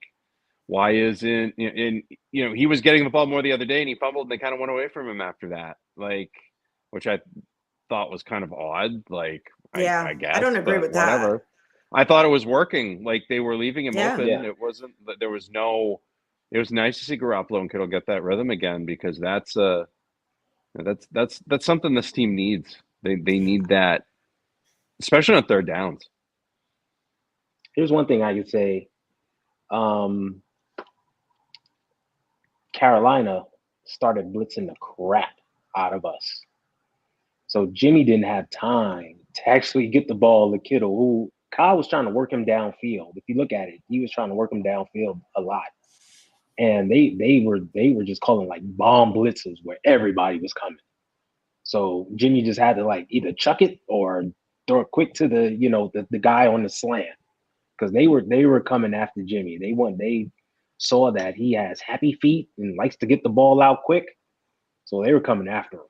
why isn't he was getting the ball more the other day and he fumbled and they kind of went away from him after that, like, which I thought was kind of odd. Like, yeah, I guess I don't agree with whatever. that. I thought it was working. Like, they were leaving him open. Yeah. It wasn't. There was no. It was nice to see Garoppolo and Kittle get that rhythm again, because that's something this team needs. They need that, especially on third downs. Here's one thing I could say. Carolina started blitzing the crap out of us. So Jimmy didn't have time to actually get the ball to Kittle, who Kyle was trying to work him downfield. If you look at it, he was trying to work him downfield a lot. And they were just calling like bomb blitzes where everybody was coming. So Jimmy just had to like either chuck it or throw it quick to the guy on the slant, because they were coming after Jimmy. They saw that he has happy feet and likes to get the ball out quick, so they were coming after him.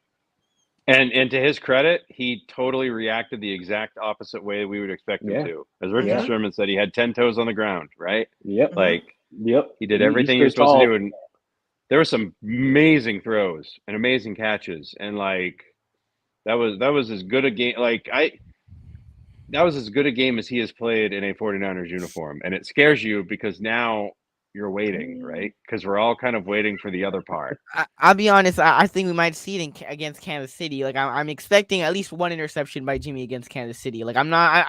And to his credit, he totally reacted the exact opposite way we would expect him to. As Richard Sherman said, he had 10 toes on the ground, right? Yep. He did everything he was supposed to do, and there were some amazing throws and amazing catches, and like that was as good a game. That was as good a game as he has played in a 49ers uniform, and it scares you because now you're waiting, right? Because we're all kind of waiting for the other part. I'll be honest. I think we might see it against Kansas City. Like I'm expecting at least one interception by Jimmy against Kansas City. Like I'm not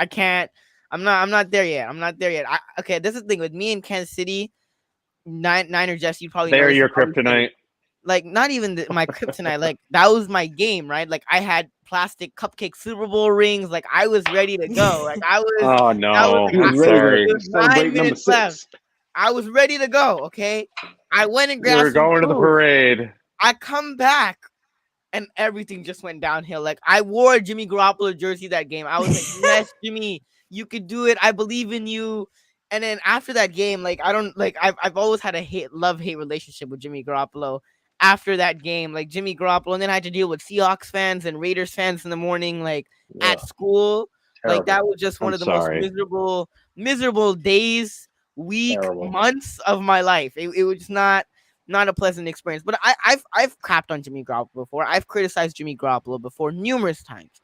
there yet. Okay, this is the thing with me and Kansas City. Niner Jess, you probably they're your kryptonite. Like not even my kryptonite. Like that was my game, right? Like I had plastic cupcake Super Bowl rings. Like I was ready to go. Like I was. Oh no! I'm sorry. 9 minutes left. I was ready to go. Okay, I went and grabbed. We're going to the parade. I come back, and everything just went downhill. Like I wore a Jimmy Garoppolo jersey that game. I was like, "Yes, Jimmy, you could do it. I believe in you." And then after that game, like I've always had a love-hate relationship with Jimmy Garoppolo. After that game, like Jimmy Garoppolo, and then I had to deal with Seahawks fans and Raiders fans in the morning, like at school. Terrible. Like that was just one of the most miserable days, months of my life. It was not a pleasant experience. But I've crapped on Jimmy Garoppolo before. I've criticized Jimmy Garoppolo before numerous times.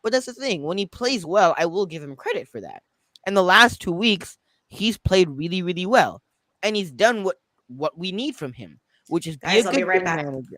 But that's the thing. When he plays well, I will give him credit for that. And the last 2 weeks, he's played really, really well. And he's done what we need from him, which is be a good game manager.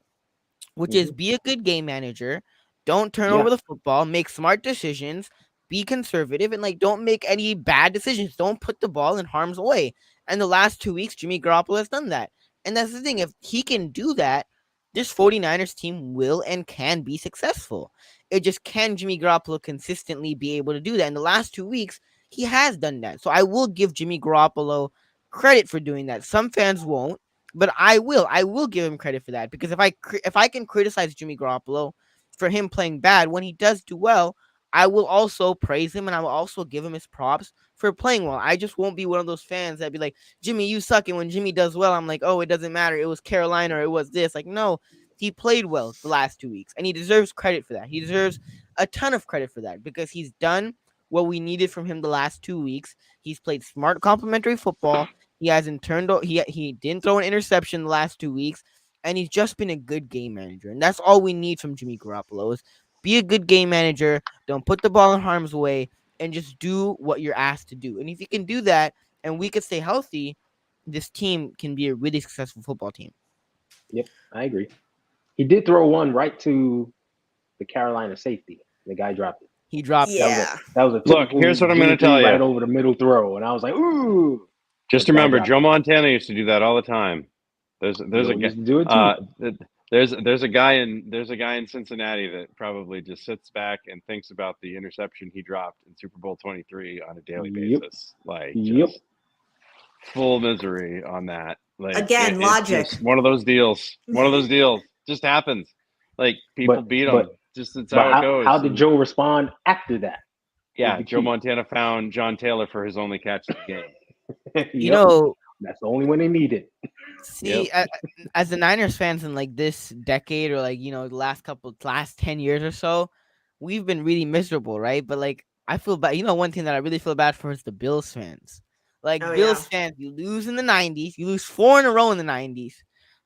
Be a good game manager. Don't turn over the football. Make smart decisions. Be conservative, and like don't make any bad decisions. Don't put the ball in harm's way. And the last 2 weeks, Jimmy Garoppolo has done that. And that's the thing. If he can do that, this 49ers team will and can be successful. It just can Jimmy Garoppolo consistently be able to do that. In the last 2 weeks, he has done that. So I will give Jimmy Garoppolo credit for doing that. Some fans won't, but I will. I will give him credit for that, because if I can criticize Jimmy Garoppolo for him playing bad, when he does do well, I will also praise him and I will also give him his props for playing well. I just won't be one of those fans that be like, Jimmy, you suck. And when Jimmy does well, I'm like, oh, it doesn't matter. It was Carolina or it was this. Like, no, he played well the last 2 weeks and he deserves credit for that. He deserves a ton of credit for that because he's done what we needed from him the last 2 weeks. He's played smart complementary football. He hasn't he didn't throw an interception the last 2 weeks. And he's just been a good game manager. And that's all we need from Jimmy Garoppolo is be a good game manager. Don't put the ball in harm's way and just do what you're asked to do. And if you can do that and we can stay healthy, this team can be a really successful football team. Yep, I agree. He did throw one right to the Carolina safety. The guy dropped it. He dropped Yeah. That was a Look, here's what I'm going to tell you. Right over the middle throw. And I was like, ooh. Just remember, Joe Montana used to do that all the time. There's a guy do it too. there's a guy in Cincinnati that probably just sits back and thinks about the interception he dropped in Super Bowl 23 on a daily basis. Like just full misery on that. Like again, logic. One of those deals. Just happens. Like people beat them. Just that's how it goes. How did Joe respond after that? Yeah, Joe Montana found John Taylor for his only catch of the game. You know, that's the only one they needed. See, as the Niners fans in like this decade or like, you know, the last 10 years or so, we've been really miserable, right? But like, I feel bad. You know, one thing that I really feel bad for is the Bills fans. Like Bills fans, you lose in the 90s, you lose 4 in a row in the 90s.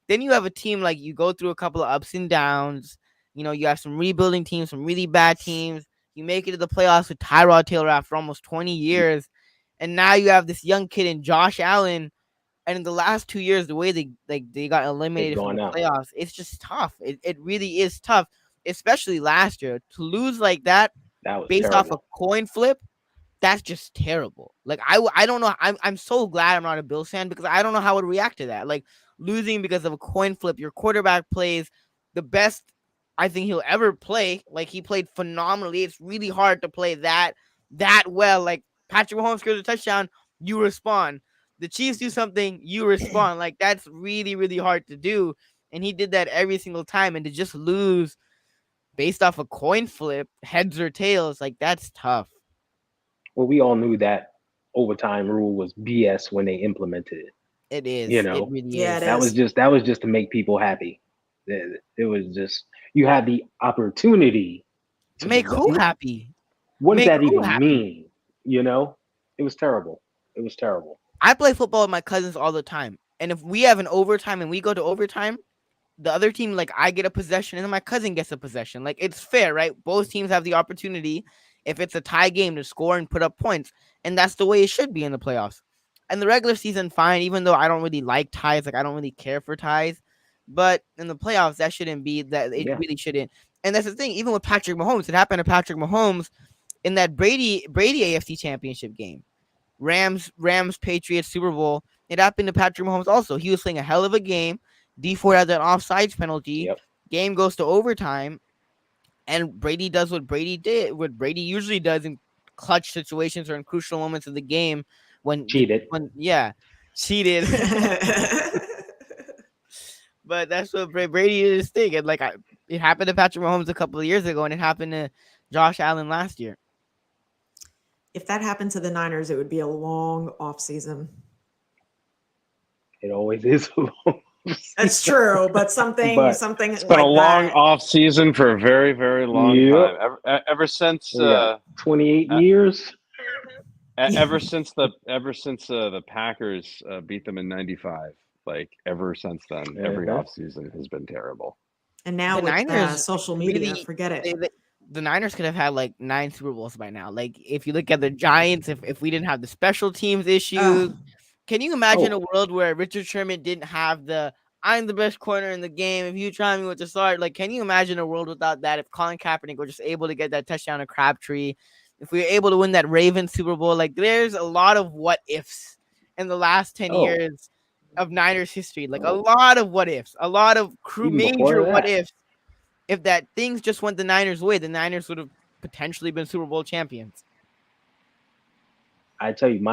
Then you have a team like you go through a couple of ups and downs. You know, you have some rebuilding teams, some really bad teams. You make it to the playoffs with Tyrod Taylor after almost 20 years. And now you have this young kid in Josh Allen. And in the last 2 years, the way they got eliminated from the playoffs, it's just tough. It really is tough, especially last year. To lose like that based off a coin flip, that's just terrible. Like I don't know. I'm so glad I'm not a Bills fan because I don't know how I would react to that. Like losing because of a coin flip. Your quarterback plays the best I think he'll ever play. Like he played phenomenally. It's really hard to play that well. Like Patrick Mahomes scores a touchdown, you respond. The Chiefs do something, you respond. Like that's really, really hard to do. And he did that every single time. And to just lose based off a coin flip, heads or tails, like that's tough. Well, we all knew that overtime rule was BS when they implemented it. It is. You know, it really yeah, is. That was just to make people happy. It was just you had the opportunity to make who happy. What does that even mean? You know, it was terrible. It was terrible. I play football with my cousins all the time. And if we have an overtime and we go to overtime, the other team, like I get a possession and then my cousin gets a possession. Like it's fair, right? Both teams have the opportunity, if it's a tie game, to score and put up points. And that's the way it should be in the playoffs. And the regular season, fine, even though I don't really like ties. Like I don't really care for ties. But in the playoffs, that shouldn't be that. It really shouldn't. And that's the thing. Even with Patrick Mahomes, it happened to Patrick Mahomes in that Brady AFC Championship game. Rams, Patriots, Super Bowl. It happened to Patrick Mahomes also. He was playing a hell of a game. D Ford had that offsides penalty. Game goes to overtime. And Brady does what Brady usually does in clutch situations or in crucial moments of the game. Cheated. Cheated. But that's what Brady did his thing. And it happened to Patrick Mahomes a couple of years ago, and it happened to Josh Allen last year. If that happened to the Niners, it would be a long off season. It always is a long That's true, but something. It's been a long off season for a very, very long time. Ever since 28 years. Ever since the Packers beat them in '95, like ever since then, every off season has been terrible. And now with Niners, social media, really, forget it. The Niners could have had like 9 Super Bowls by now. Like if you look at the Giants, if we didn't have the special teams issues, can you imagine a world where Richard Sherman didn't have the "I'm the best corner in the game"? If you try me with the start, like, can you imagine a world without that? If Colin Kaepernick was just able to get that touchdown to Crabtree, if we were able to win that Ravens Super Bowl, like there's a lot of what ifs in the last 10 years of Niners history. Like a lot of what ifs, a lot of major what ifs. If that things just went the Niners' way, the Niners would have potentially been Super Bowl champions. I tell you, two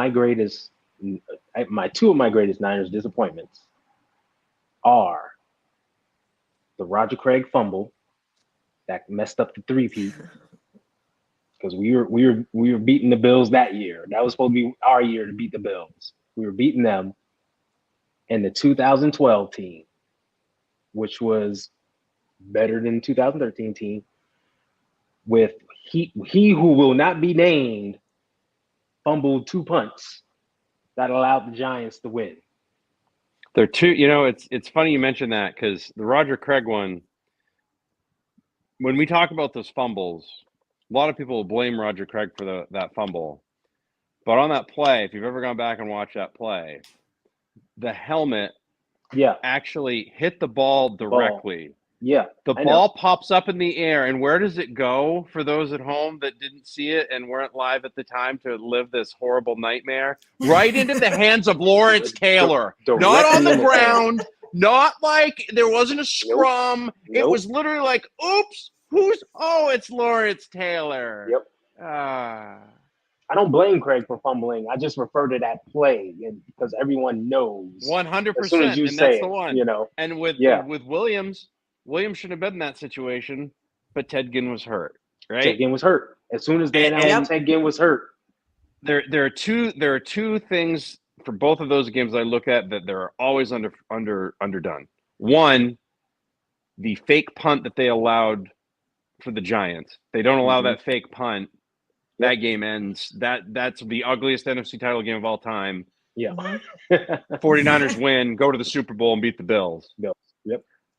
of my greatest Niners disappointments are the Roger Craig fumble that messed up the 3-peat, because we were beating the Bills that year. That was supposed to be our year to beat the Bills. We were beating them, and the 2012 team, which was better than 2013 team, with he who will not be named, fumbled 2 punts that allowed the Giants to win. They're two. It's funny you mentioned that because the Roger Craig one. When we talk about those fumbles, a lot of people will blame Roger Craig for that fumble. But on that play, if you've ever gone back and watched that play, the helmet actually hit the ball directly. Yeah. The ball pops up in the air, and where does it go for those at home that didn't see it and weren't live at the time to live this horrible nightmare? Right into the hands of Lawrence Taylor. Not on the ground, not like there wasn't a scrum. Nope. It was literally like, oops, it's Lawrence Taylor. Yep. I don't blame Craig for fumbling. I just refer to that play because everyone knows. 100%. As soon as you say that's the one. And with Williams shouldn't have been in that situation, but Ted Ginn was hurt, right? Ted Ginn was hurt. As soon as they announced Ted Ginn was hurt. There are two things for both of those games I look at that they're always underdone. One, the fake punt that they allowed for the Giants. They don't allow that fake punt. That game ends. That's the ugliest NFC title game of all time. Yeah. 49ers win, go to the Super Bowl and beat the Bills. Yep.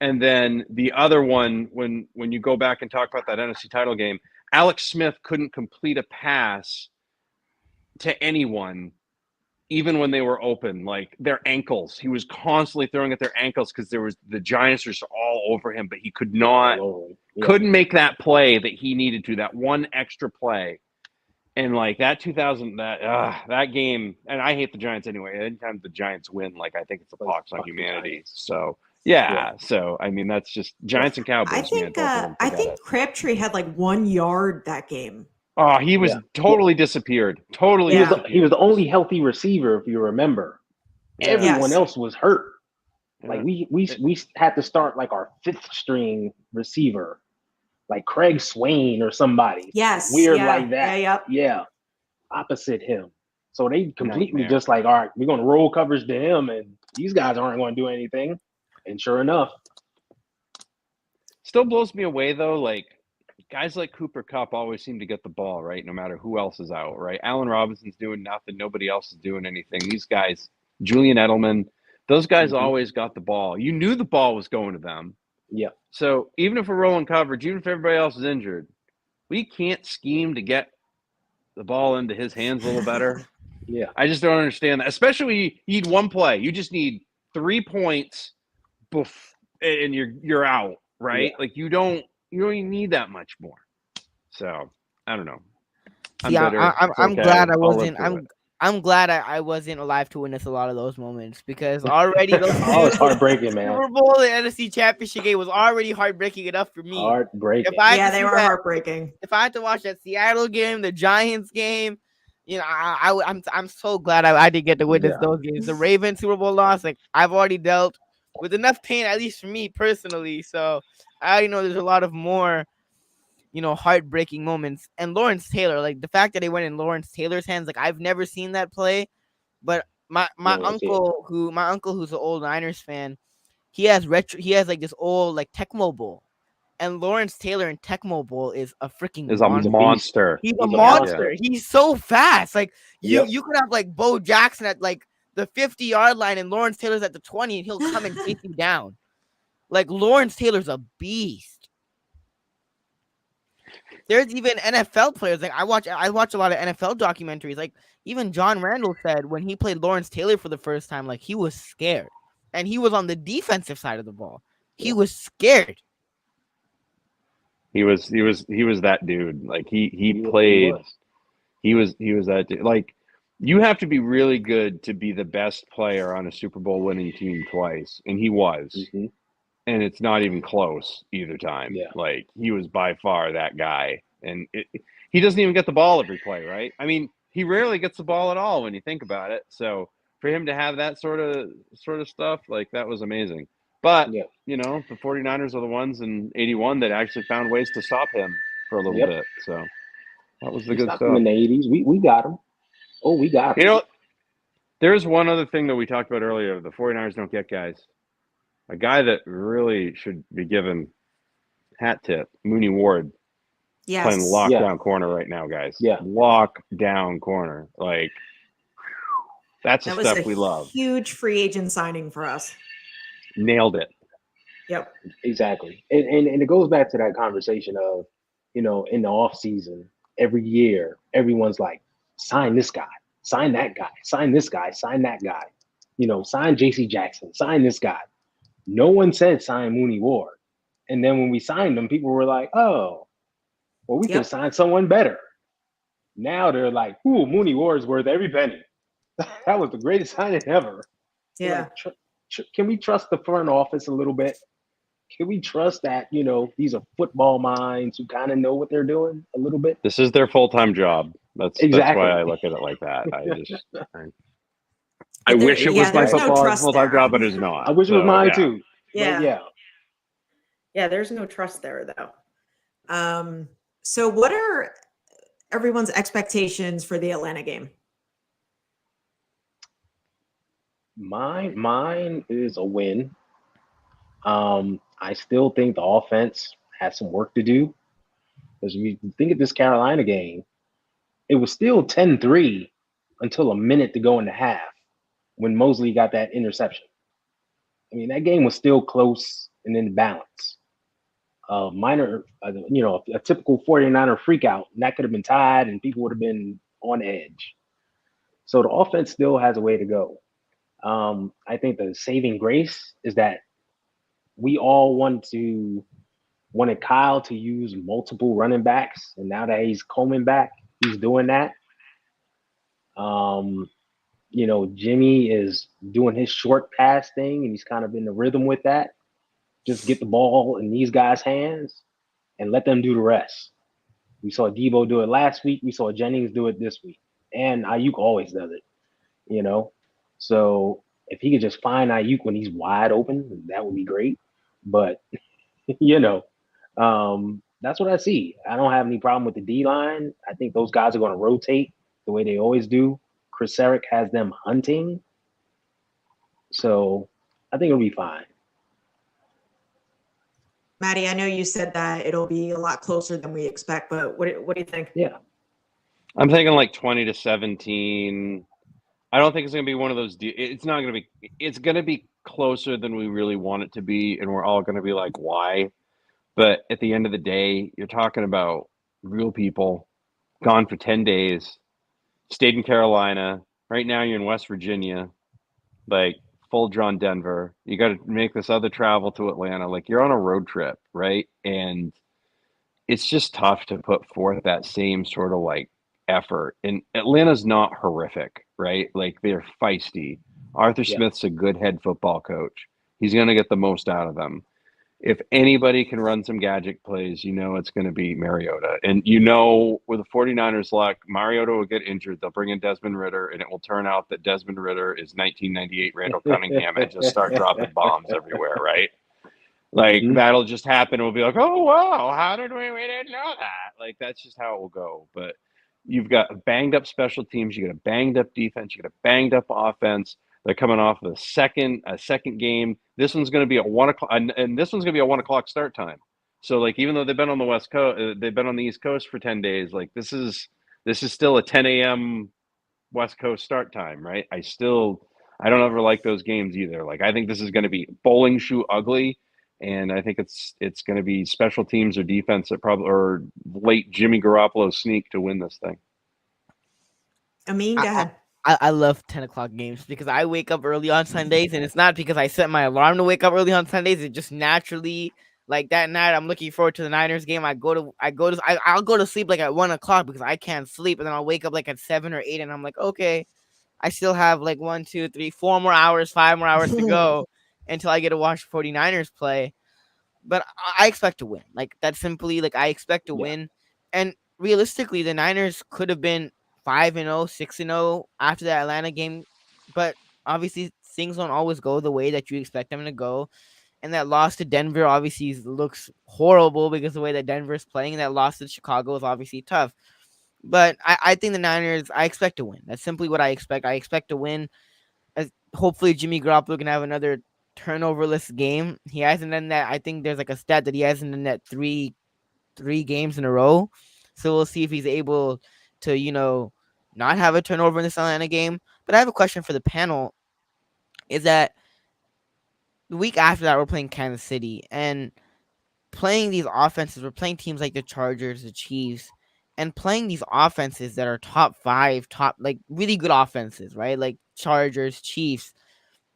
And then the other one, when you go back and talk about that NFC title game, Alex Smith couldn't complete a pass to anyone, even when they were open, like their ankles. He was constantly throwing at their ankles because the Giants were just all over him, but he couldn't make that play that he needed to, that one extra play. And like that that game, and I hate the Giants anyway. Anytime the Giants win, like I think it's a pox on humanity. So so I mean that's just Giants and Cowboys. I think Crabtree had like 1 yard that game. Oh, he was totally disappeared. Totally. He was the only healthy receiver, if you remember. Everyone else was hurt. Like we had to start like our 5th string receiver. Like Craig Swain or somebody. Weird like that. Yeah. Opposite him. So they completely just like, all right, we're going to roll coverage to him and these guys aren't going to do anything. And sure enough. Still blows me away though. Like guys like Cooper Kupp always seem to get the ball, right? No matter who else is out, right? Allen Robinson's doing nothing. Nobody else is doing anything. These guys, Julian Edelman, those guys always got the ball. You knew the ball was going to them. Yeah. So even if we're rolling coverage, even if everybody else is injured, we can't scheme to get the ball into his hands a little better. Yeah. I just don't understand that. Especially when you need one play. You just need 3 points and you're out, right? Yeah. Like you don't even need that much more. So I don't know. I'm glad I wasn't. I'm glad I wasn't alive to witness a lot of those moments because already those it's heartbreaking, man. Super Bowl and NFC Championship game was already heartbreaking enough for me. Heartbreaking. They were heartbreaking. If I had to watch that Seattle game, the Giants game, I'm so glad I did get to witness those games. The Ravens Super Bowl loss, like I've already dealt with enough pain, at least for me personally. So I already know there's a lot of more, heartbreaking moments. And Lawrence Taylor, like the fact that they went in Lawrence Taylor's hands, like I've never seen that play. But my uncle who's an old Niners fan, he has like this old like Tecmo Bowl. And Lawrence Taylor in Tecmo Bowl is a freaking monster. He's a monster. Yeah. He's so fast. Like you could have like Bo Jackson at like the 50-yard line and Lawrence Taylor's at the 20 and he'll come and chase you down. Like Lawrence Taylor's a beast. There's even NFL players. Like I watch a lot of NFL documentaries. Like even John Randall said when he played Lawrence Taylor for the first time, like he was scared. And he was on the defensive side of the ball. He was scared. He was that dude. Like he played. He was that dude. Like you have to be really good to be the best player on a Super Bowl winning team twice, and he was. Mm-hmm. And it's not even close either time. Yeah. Like he was by far that guy, and he doesn't even get the ball every play, right? I mean, he rarely gets the ball at all when you think about it. So for him to have that sort of stuff, like that was amazing. But the 49ers are the ones in '81 that actually found ways to stop him for a little bit. So That was the We good stopped stuff. them in the 80s. We got them. Oh, we got them. You know, there's one other thing that we talked about earlier. The 49ers don't get guys. A guy that really should be given hat tip, Mooney Ward, Yes. playing lockdown corner right now, guys. Yeah. Lockdown corner. Like, that's the That was stuff a we love. huge free agent signing for us. Nailed it. Yep. Exactly. And it goes back to that conversation of, in the off season, every year, everyone's like, sign this guy, sign that guy, sign this guy, sign that guy. Sign JC Jackson, sign this guy. No one said sign Mooney Ward. And then when we signed him, people were like, oh, well, we could have signed someone better. Now they're like, ooh, Mooney Ward's worth every penny. That was the greatest signing ever. Yeah. Like, can we trust the front office a little bit? Can we trust that, these are football minds who kind of know what they're doing a little bit? This is their full-time job. That's why I look at it like that. I wish it was my full-time job, but it's not. I wish it was mine too. Yeah. Yeah, there's no trust there though. So what are everyone's expectations for the Atlanta game? Mine is a win. I still think the offense has some work to do. Because if you think of this Carolina game, it was still 10-3 until a minute to go in the half when Mosley got that interception. I mean, that game was still close and in balance. A typical 49er freak out, and that could have been tied and people would have been on edge. So the offense still has a way to go. I think the saving grace is that we all wanted Kyle to use multiple running backs, and now that he's coming back, he's doing that. Jimmy is doing his short pass thing, and he's kind of in the rhythm with that. Just get the ball in these guys' hands and let them do the rest. We saw Debo do it last week. We saw Jennings do it this week, and Ayuk always does it. So if he could just find Ayuk when he's wide open, that would be great. But that's what I see. I don't have any problem with the D-line. I think those guys are going to rotate the way they always do. Chris Sarek has them hunting. So I think it'll be fine. Maddie, I know you said that it'll be a lot closer than we expect, but what do you think? Yeah. I'm thinking like 20-17. I don't think it's going to be one of those. It's not going to be. It's going to be closer than we really want it to be, and we're all going to be like, why? But at the end of the day, you're talking about real people gone for 10 days, stayed in Carolina. Right now, you're in West Virginia, like full drawn Denver. You got to make this other travel to Atlanta. Like you're on a road trip, right? And it's just tough to put forth that same sort of like effort. And Atlanta's not horrific, right? Like they're feisty. Arthur Smith's a good head football coach. He's going to get the most out of them. If anybody can run some gadget plays, it's going to be Mariota. And with the 49ers luck, Mariota will get injured. They'll bring in Desmond Ridder, and it will turn out that Desmond Ridder is 1998 Randall Cunningham and just start dropping bombs everywhere, right? Like, that'll just happen. We'll be like, oh, wow, how did we didn't know that? Like, that's just how it will go. But you've got a banged-up special teams. You got a banged-up defense. You got a banged-up offense. They're coming off of a second game. This one's going to be at 1 o'clock, and this one's going to be a 1 o'clock start time. So, like, even though they've been on the West Coast, they've been on the East Coast for 10 days. Like, this is still a 10 a.m. West Coast start time, right? I don't ever like those games either. Like, I think this is going to be bowling shoe ugly, and I think it's going to be special teams or defense or late Jimmy Garoppolo sneak to win this thing. Amin, go ahead. I love 10 o'clock games because I wake up early on Sundays, and it's not because I set my alarm to wake up early on Sundays. It just naturally, like that night, I'm looking forward to the Niners game. I'll go to sleep like at 1 o'clock because I can't sleep, and then I'll wake up like at 7 or 8, and I'm like, okay, I still have like 1, 2, 3, 4 more hours, 5 more hours to go until I get to watch 49ers play. But I expect to win. Like that's simply like I expect to win, and realistically, the Niners could have been 5-0, 6-0 after the Atlanta game, but obviously things don't always go the way that you expect them to go. And that loss to Denver obviously looks horrible because the way that Denver is playing. And that loss to Chicago is obviously tough. But I think the Niners, I expect to win. That's simply what I expect. I expect to win. As hopefully Jimmy Garoppolo can have another turnoverless game. He hasn't done that. I think there's like a stat that he hasn't done that three games in a row. So we'll see if he's able to, not have a turnover in this Atlanta game. But I have a question for the panel. Is that the week after that we're playing Kansas City, and playing these offenses, we're playing teams like the Chargers, the Chiefs, and playing these offenses that are top 5, like really good offenses, right? Like Chargers, Chiefs.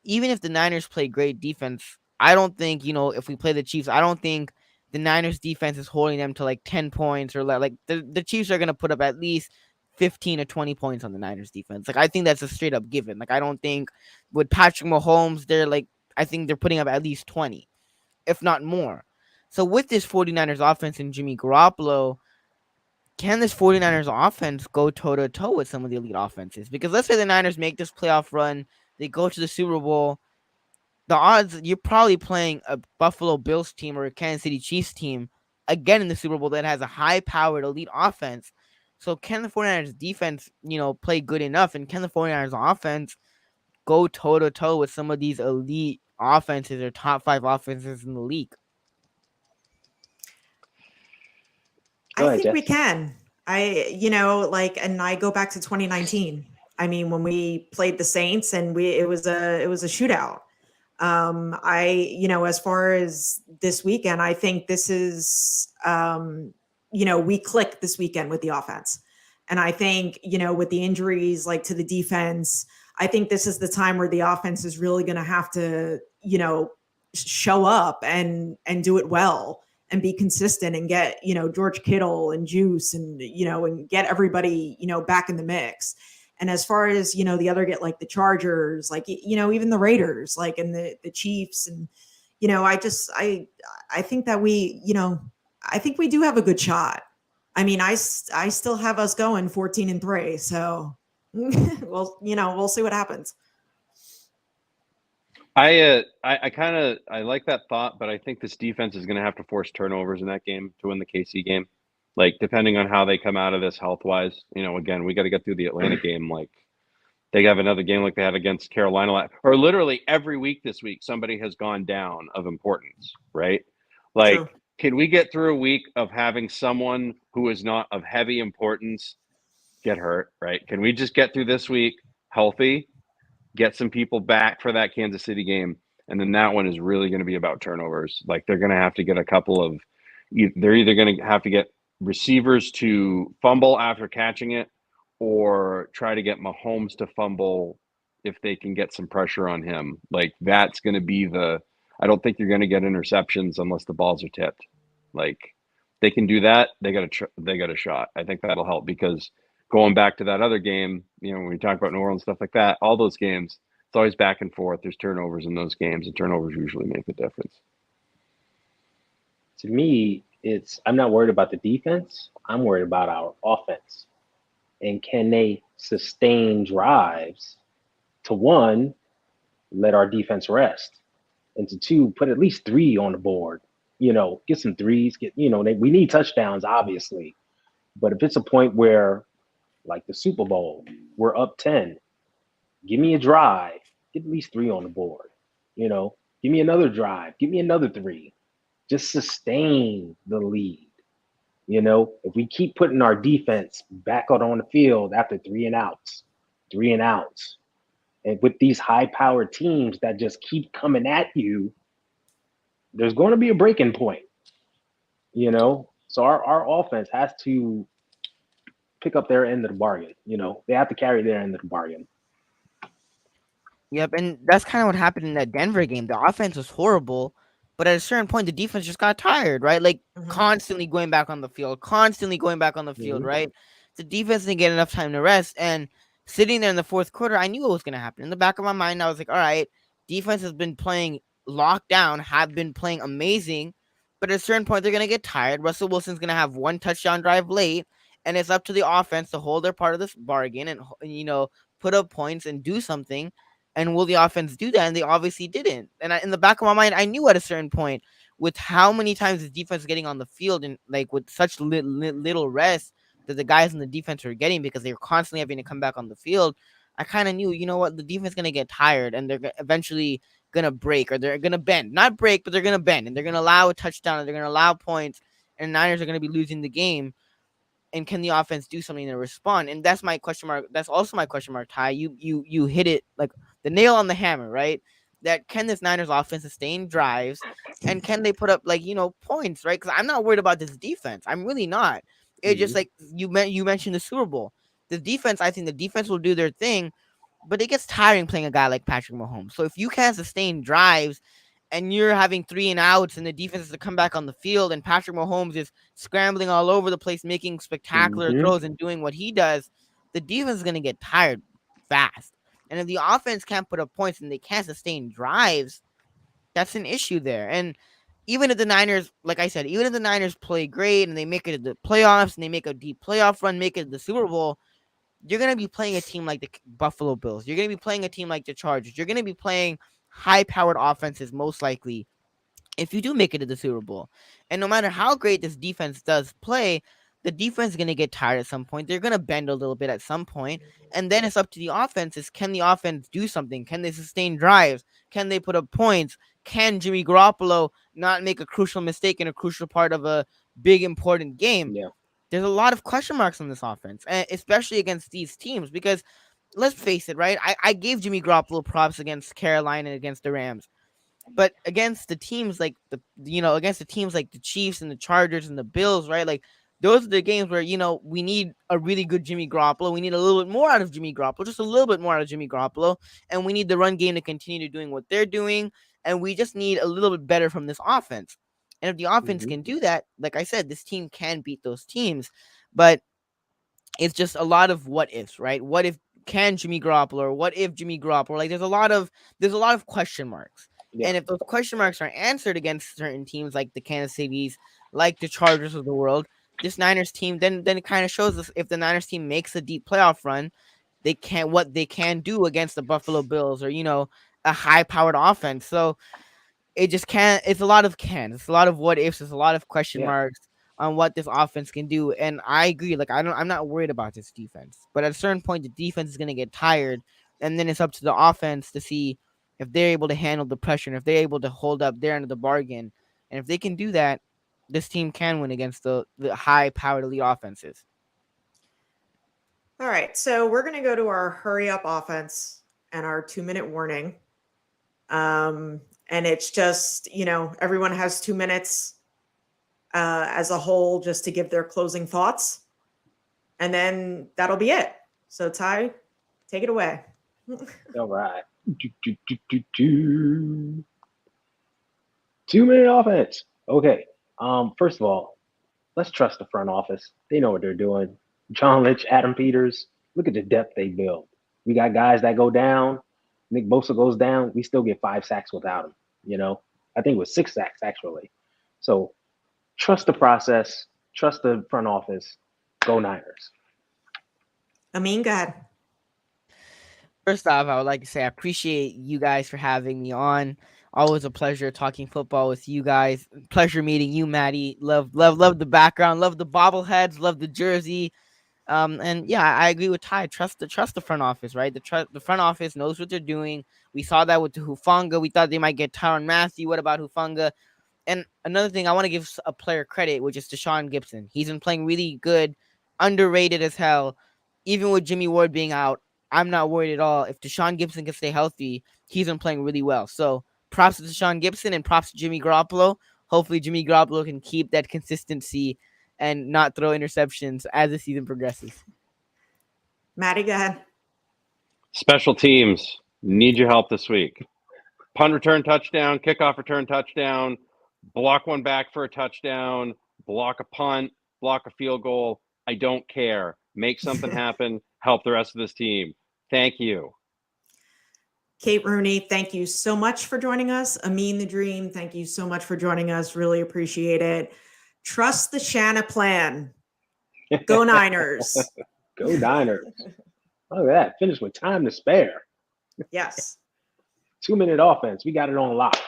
Even if the Niners play great defense, I don't think, if we play the Chiefs, I don't think the Niners defense is holding them to like 10 points, or like the Chiefs are going to put up at least 15 or 20 points on the Niners defense. Like, I think that's a straight up given. Like, I don't think with Patrick Mahomes, I think they're putting up at least 20, if not more. So with this 49ers offense and Jimmy Garoppolo, can this 49ers offense go toe-to-toe with some of the elite offenses? Because let's say the Niners make this playoff run, they go to the Super Bowl, the odds, you're probably playing a Buffalo Bills team or a Kansas City Chiefs team again in the Super Bowl that has a high-powered elite offense. So can the 49ers defense, play good enough? And can the 49ers offense go toe-to-toe with some of these elite offenses or top 5 offenses in the league? I think we can. And I go back to 2019. I mean, when we played the Saints and it was a shootout. As far as this weekend, I think this is, we clicked this weekend with the offense. And I think, with the injuries, like to the defense, I think this is the time where the offense is really going to have to, show up and do it well and be consistent and get, George Kittle and Juice and, and get everybody, back in the mix. And as far as, the other get like the Chargers, like, even the Raiders, like, and the Chiefs. And, I think that I think we do have a good shot. I mean, I still have us going 14-3. So we'll see what happens. I like that thought, but I think this defense is going to have to force turnovers in that game to win the KC game. Like, depending on how they come out of this health-wise, again, we got to get through the Atlanta game. Like, they have another game like they had against Carolina, or literally every week this week, somebody has gone down of importance, right? Like, True. Can we get through a week of having someone who is not of heavy importance get hurt, right? Can we just get through this week healthy, get some people back for that Kansas City game, and then that one is really going to be about turnovers. Like, they're going to have to get a couple of – they're either going to have to get receivers to fumble after catching it or try to get Mahomes to fumble if they can get some pressure on him. Like, that's going to be the – I don't think you're going to get interceptions unless the balls are tipped. Like, they can do that, they got a shot. I think that'll help because going back to that other game, when we talk about New Orleans, stuff like that, all those games, it's always back and forth. There's turnovers in those games, and turnovers usually make the difference. To me, I'm not worried about the defense. I'm worried about our offense. And can they sustain drives to, one, let our defense rest, and to, two, put at least 3 on the board, get some threes, we need touchdowns, obviously. But if it's a point where, like the Super Bowl, we're up 10, give me a drive, get at least 3 on the board, give me another drive, give me another 3, just sustain the lead. If we keep putting our defense back out on the field after 3 and outs, and with these high-powered teams that just keep coming at you, there's going to be a breaking point, So our offense has to pick up their end of the bargain. They have to carry their end of the bargain. Yep, and that's kind of what happened in that Denver game. The offense was horrible, but at a certain point, the defense just got tired, right? Like, constantly going back on the field, right? The defense didn't get enough time to rest, and sitting there in the fourth quarter, I knew what was going to happen. In the back of my mind, I was like, all right, defense has been playing locked down, have been playing amazing, but at a certain point, they're going to get tired. Russell Wilson's going to have 1 touchdown drive late, and it's up to the offense to hold their part of this bargain and put up points and do something. And will the offense do that? And they obviously didn't. And in the back of my mind, I knew at a certain point, with how many times the defense is getting on the field and like with such little rest, that the guys in the defense were getting because they were constantly having to come back on the field, I kind of knew, you know what, the defense is going to get tired and they're eventually going to break, or they're going to bend. Not break, but they're going to bend, and they're going to allow a touchdown, and they're going to allow points, and Niners are going to be losing the game. And can the offense do something to respond? And that's my question mark. That's also my question mark, Ty. You hit it like the nail on the hammer, right? That can this Niners offense sustain drives, and can they put up, like, points, right? Because I'm not worried about this defense. I'm really not. It's just like you mentioned the Super Bowl. The defense, I think the defense will do their thing, but it gets tiring playing a guy like Patrick Mahomes. So if you can't sustain drives and you're having 3 and outs and the defense has to come back on the field and Patrick Mahomes is scrambling all over the place, making spectacular throws and doing what he does, the defense is going to get tired fast. And if the offense can't put up points and they can't sustain drives, that's an issue there. And even if the Niners, like I said, even if the Niners play great and they make it to the playoffs and they make a deep playoff run, make it to the Super Bowl, you're going to be playing a team like the Buffalo Bills. You're going to be playing a team like the Chargers. You're going to be playing high-powered offenses, most likely, if you do make it to the Super Bowl. And no matter how great this defense does play, the defense is going to get tired at some point. They're going to bend a little bit at some point. And then it's up to the offenses. Can the offense do something? Can they sustain drives? Can they put up points? Can Jimmy Garoppolo not make a crucial mistake in a crucial part of a big, important game? Yeah. There's a lot of question marks on this offense, and especially against these teams, because let's face it, right? I gave Jimmy Garoppolo props against Carolina and against the Rams, but against the teams like against the teams like the Chiefs and the Chargers and the Bills, right? Like, those are the games where, we need a really good Jimmy Garoppolo. We need a little bit more out of Jimmy Garoppolo, just a little bit more out of Jimmy Garoppolo, and we need the run game to continue doing what they're doing, and we just need a little bit better from this offense. And if the offense can do that, like I said, this team can beat those teams, but it's just a lot of what ifs, right? What if can Jimmy Garoppolo, or what if Jimmy Garoppolo? Like, there's a lot of question marks. Yeah. And if those question marks are answered against certain teams like the Kansas City's, like the Chargers of the world, this Niners team, then it kind of shows us if the Niners team makes a deep playoff run, what they can do against the Buffalo Bills, or a high-powered offense. So it just can't. It's a lot of cans. It's a lot of what ifs. It's a lot of question marks on what this offense can do. And I agree. Like, I'm not worried about this defense. But at a certain point, the defense is going to get tired, and then it's up to the offense to see if they're able to handle the pressure, and if they're able to hold up their end of the bargain. And if they can do that, this team can win against the high-powered elite offenses. All right, so we're going to go to our hurry-up offense and our 2-minute warning. And it's just, everyone has 2 minutes as a whole just to give their closing thoughts. And then that'll be it. So, Ty, take it away. All right. 2-minute offense. Okay. First of all, let's trust the front office. They know what they're doing. John Lynch, Adam Peters, look at the depth they build. We got guys that go down. Nick Bosa goes down. We still get 5 sacks without him. I think it was 6 sacks, actually. So trust the process. Trust the front office. Go Niners. Amin, go ahead. First off, I would like to say I appreciate you guys for having me on. Always a pleasure talking football with you guys. Pleasure meeting you, Maddie. Love the background. Love the bobbleheads. Love the jersey. And yeah, I agree with Ty. Trust the front office, right? The front office knows what they're doing. We saw that with the Hufanga. We thought they might get Tyrann Mathieu. What about Hufanga? And another thing, I want to give a player credit, which is Deshaun Gibson. He's been playing really good, underrated as hell. Even with Jimmy Ward being out, I'm not worried at all. If Deshaun Gibson can stay healthy, he's been playing really well. So props to Deshaun Gibson and props to Jimmy Garoppolo. Hopefully Jimmy Garoppolo can keep that consistency and not throw interceptions as the season progresses. Maddie, go ahead. Special teams need your help this week. Punt return touchdown, kickoff return touchdown, block one back for a touchdown, block a punt, block a field goal. I don't care. Make something happen. Help the rest of this team. Thank you. Kate Rooney, thank you so much for joining us. Amin the Dream, thank you so much for joining us. Really appreciate it. Trust the Shanna plan. Go Niners. Go Niners. Look at that. Finish with time to spare. Yes. 2-minute offense. We got it on lock.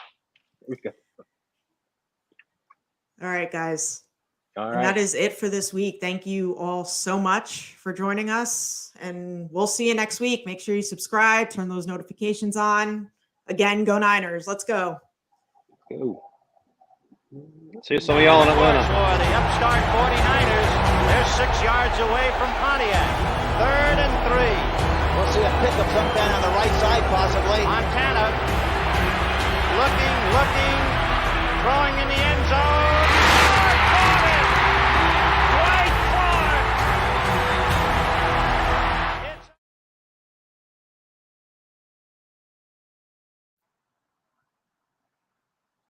All right, guys. All And right. that is it for this week. Thank you all so much for joining us. And we'll see you next week. Make sure you subscribe, turn those notifications on. Again, go Niners. Let's go. Ooh. See some of y'all in Atlanta. For the upstart 49ers, they're 6 yards away from Pontiac. 3rd and 3. We'll see a pickup sometime on the right side, possibly. Montana looking, throwing in the end zone.